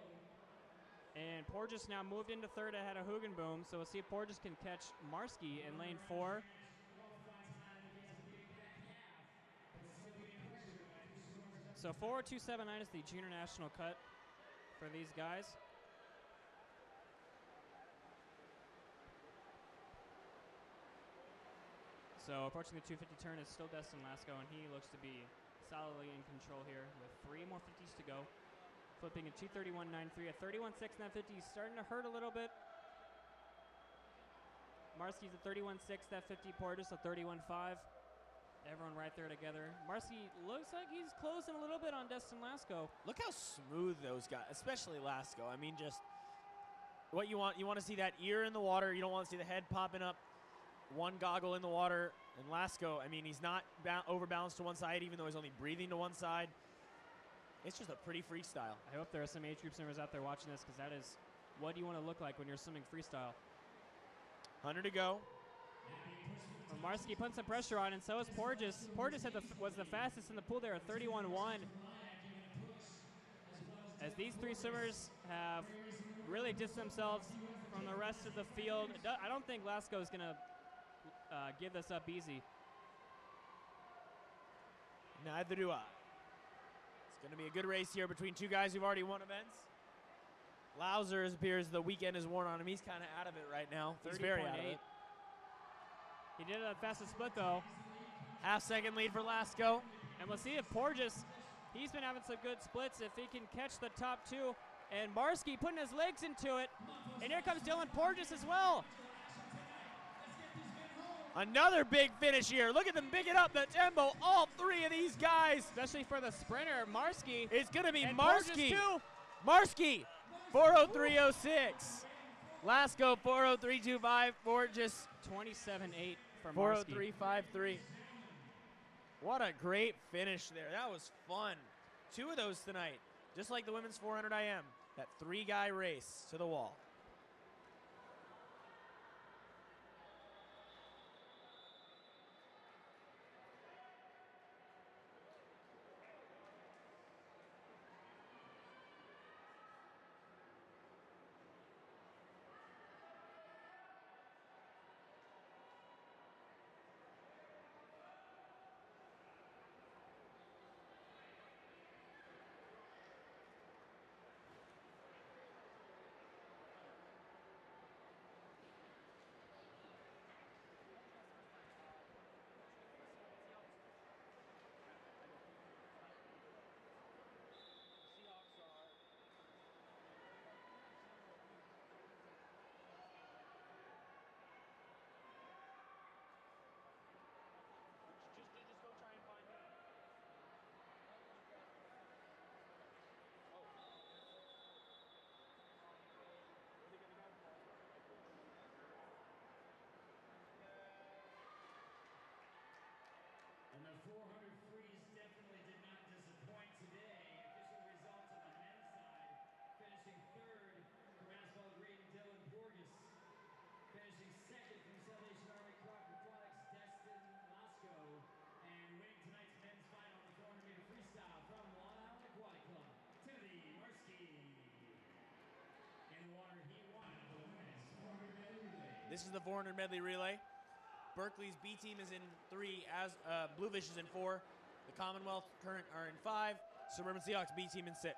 And Porges now moved into third ahead of Hugenboom. So we'll see if Porges can catch Marski in lane 4. So 4:02.79 is the junior national cut for these guys. So approaching the 250 turn is still Destin Lasco, and he looks to be solidly in control here with 3 more 50s to go. Flipping a 2:31.93, a 31.6 in that 50 is starting to hurt a little bit. Marski's a 31.6, that 50, Porges a 31.5. Everyone right there together. Marski looks like he's closing a little bit on Destin Lasco. Look how smooth those guys, especially Lasco. I mean, just what you want to see that ear in the water. You don't want to see the head popping up. One goggle in the water. And Lasco, I mean, he's not overbalanced to one side, even though he's only breathing to one side. It's just a pretty freestyle. I hope there are some age group swimmers out there watching this, because that is what you want to look like when you're swimming freestyle. 100 to go. Well, Marski putting some pressure on, and so is Porges. Porges was the fastest in the pool there at 31.1. As these 3 swimmers have really distanced themselves from the rest of the field. I don't think Lasco is going to give this up easy. Neither do I. It's going to be a good race here between 2 guys who've already won events. Lauser appears the weekend is worn on him. He's kind of out of it right now. He's very out of it. He did it at fastest split, though. Half-second lead for Lasco. And we'll see if Porges, he's been having some good splits, if he can catch the top 2. And Marski putting his legs into it. And here comes Dylan Porges as well. Another big finish here. Look at them picking up the tempo. All 3 of these guys. Especially for the sprinter, Marski. It's going to be and Marski. Too. Marski, 4:03.06. Lasco, 4:03.25. Porges, 27.8 for Marski. 4:03.53. What a great finish there. That was fun. 2 of those tonight. Just like the women's 400 IM. That 3-guy race to the wall. And the 400 freeze definitely did not disappoint today. Official results on the men's side. Finishing 3rd from Asphalt Green, Dylan Porges. Finishing 2nd from Salvation Army Aquatics, Destin Lasco. And winning tonight's men's final in the 400-meter freestyle from Long Island Aquatic Club, Timothy Marski. In the water, he won the women's 400 medley relay. This is the 400 medley relay. Berkeley's B team is in 3, as Bluefish is in 4. The Commonwealth Current are in 5. Suburban Seahawks B team in 6.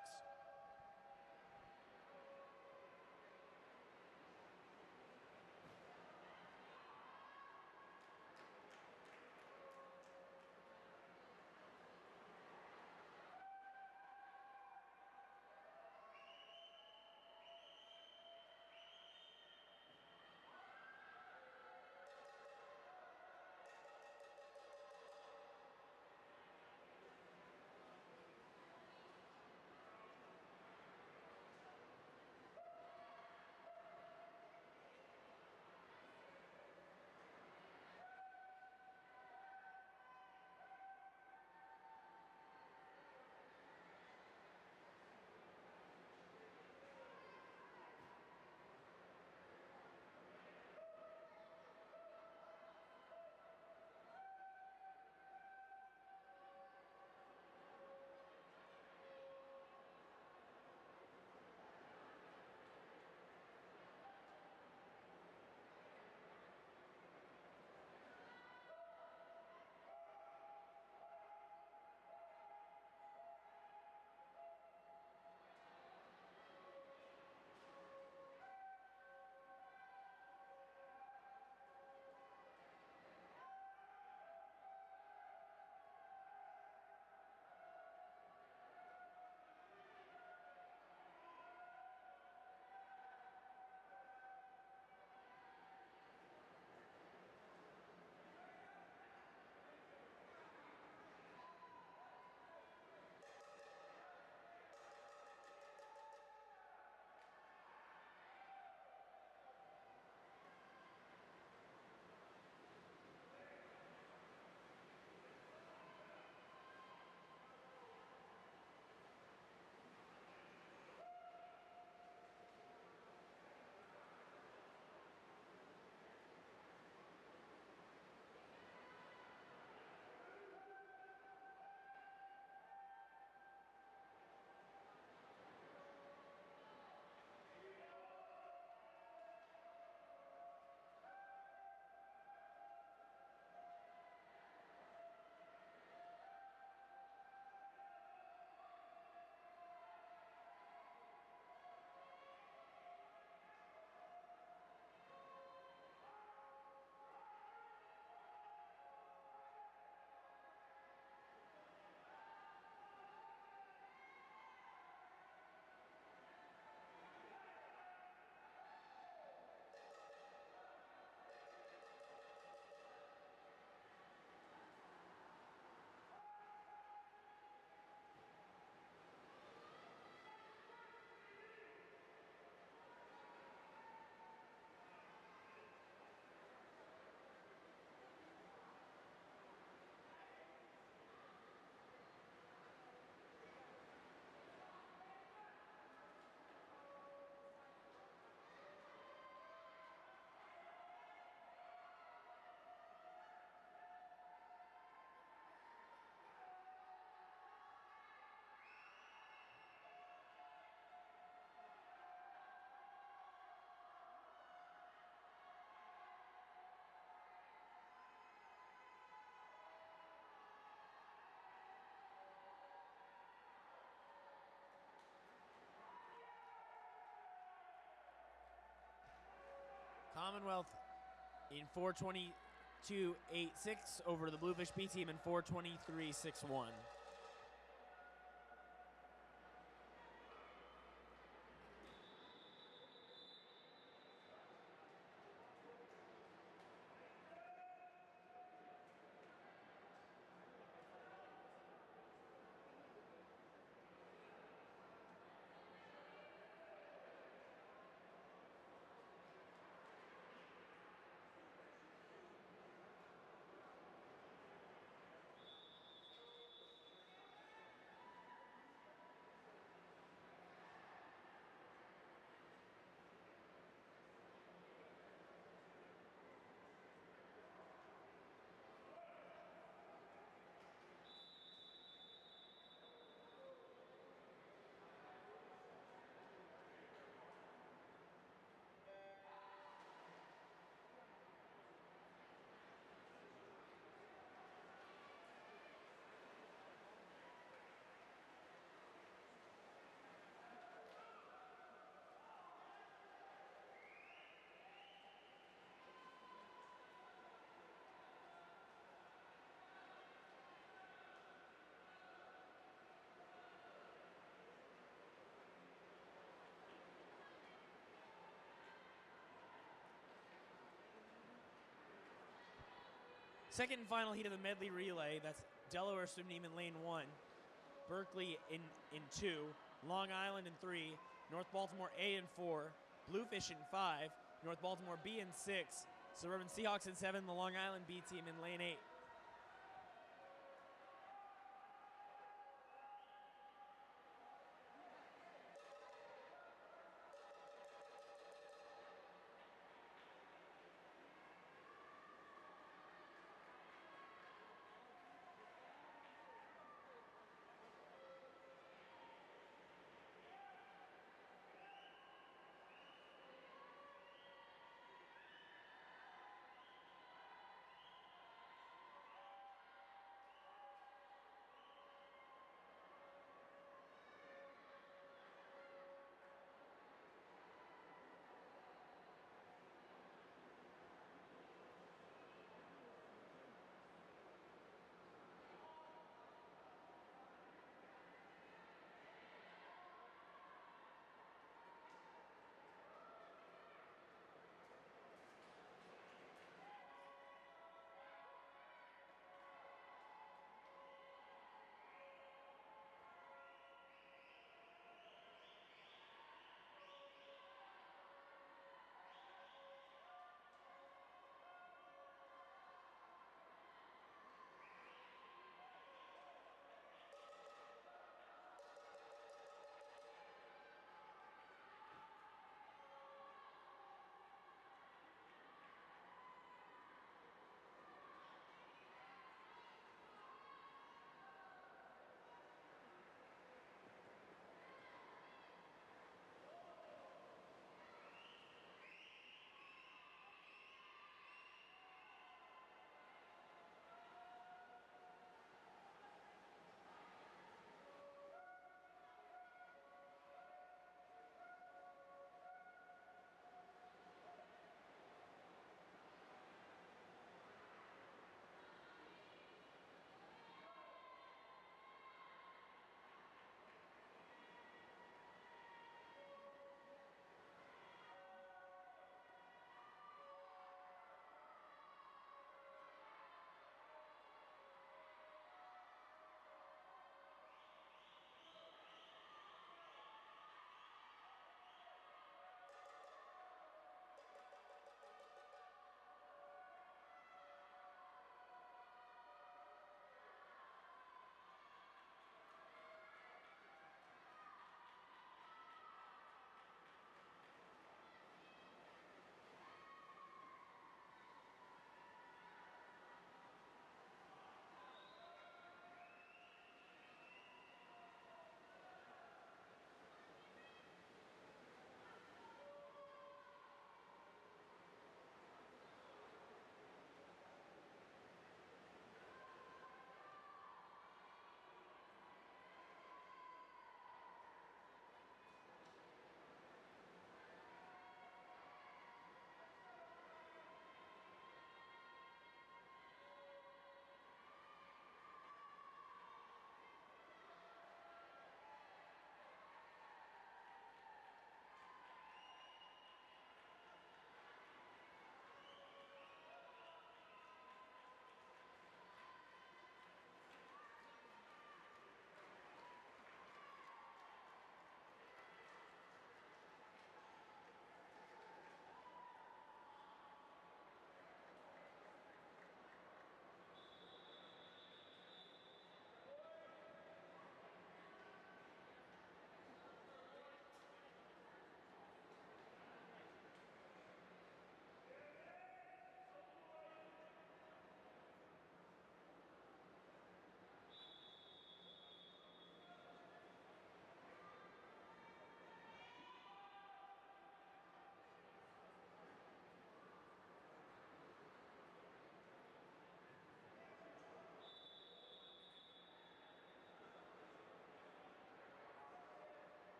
Commonwealth in 4:22.86 over the Bluefish B team in 4:23.61. Second and final heat of the medley relay. That's Delaware swim team in lane 1, Berkeley in 2, Long Island in 3, North Baltimore A in 4, Bluefish in 5, North Baltimore B in 6, Suburban Seahawks in 7, the Long Island B team in lane 8.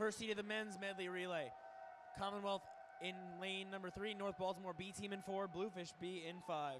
first heat of the men's medley relay. Commonwealth in lane number 3, North Baltimore B team in 4, Bluefish B in 5.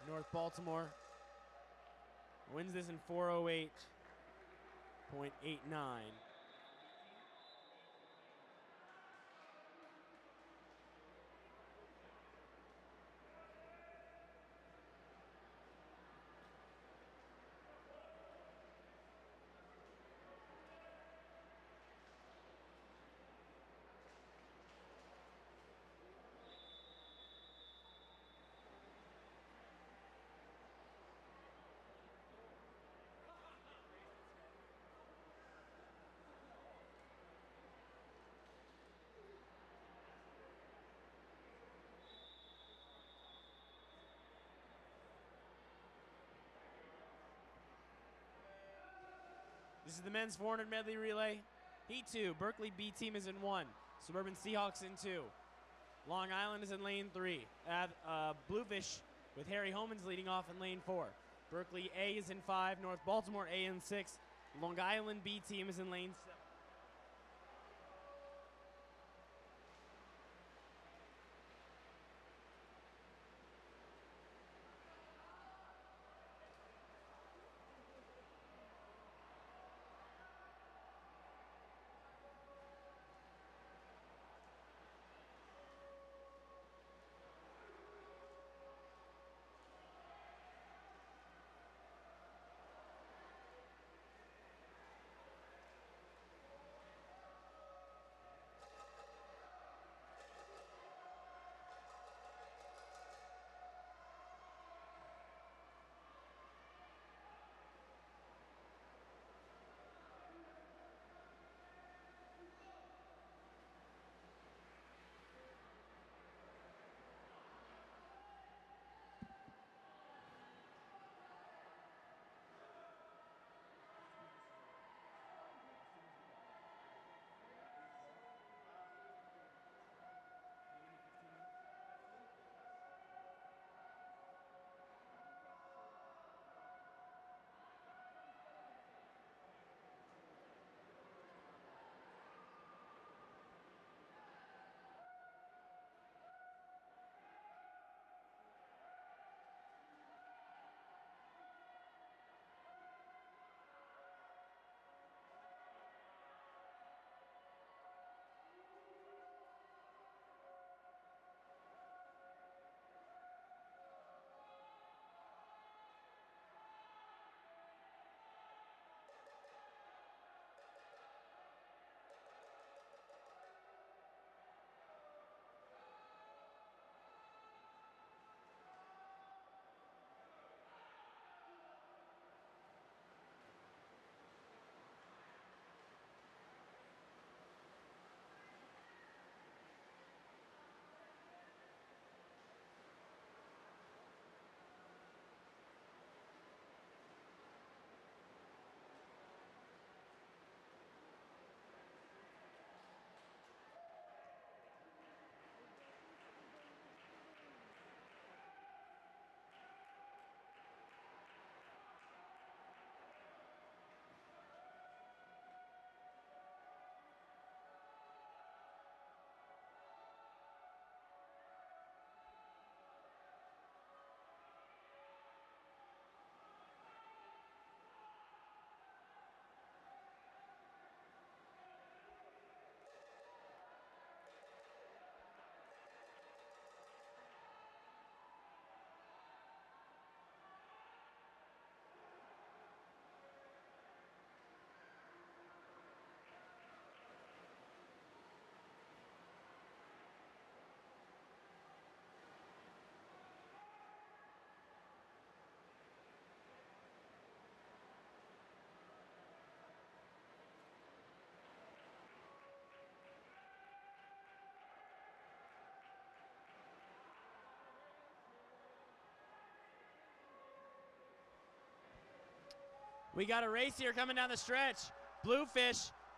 North Baltimore wins this in 4:08.89. This is the men's 400 medley relay. Heat 2, Berkeley B team is in 1. Suburban Seahawks in 2. Long Island is in lane 3. Bluefish with Harry Homans leading off in lane 4. Berkeley A is in 5. North Baltimore A in 6. Long Island B team is in lane 7. We got a race here coming down the stretch. Bluefish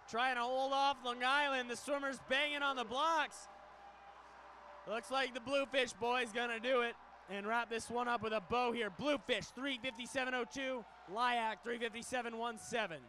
trying to hold off Long Island. The swimmers banging on the blocks. Looks like the Bluefish boy's gonna do it and wrap this one up with a bow here. Bluefish 3:57.02, Lyak 3:57.17.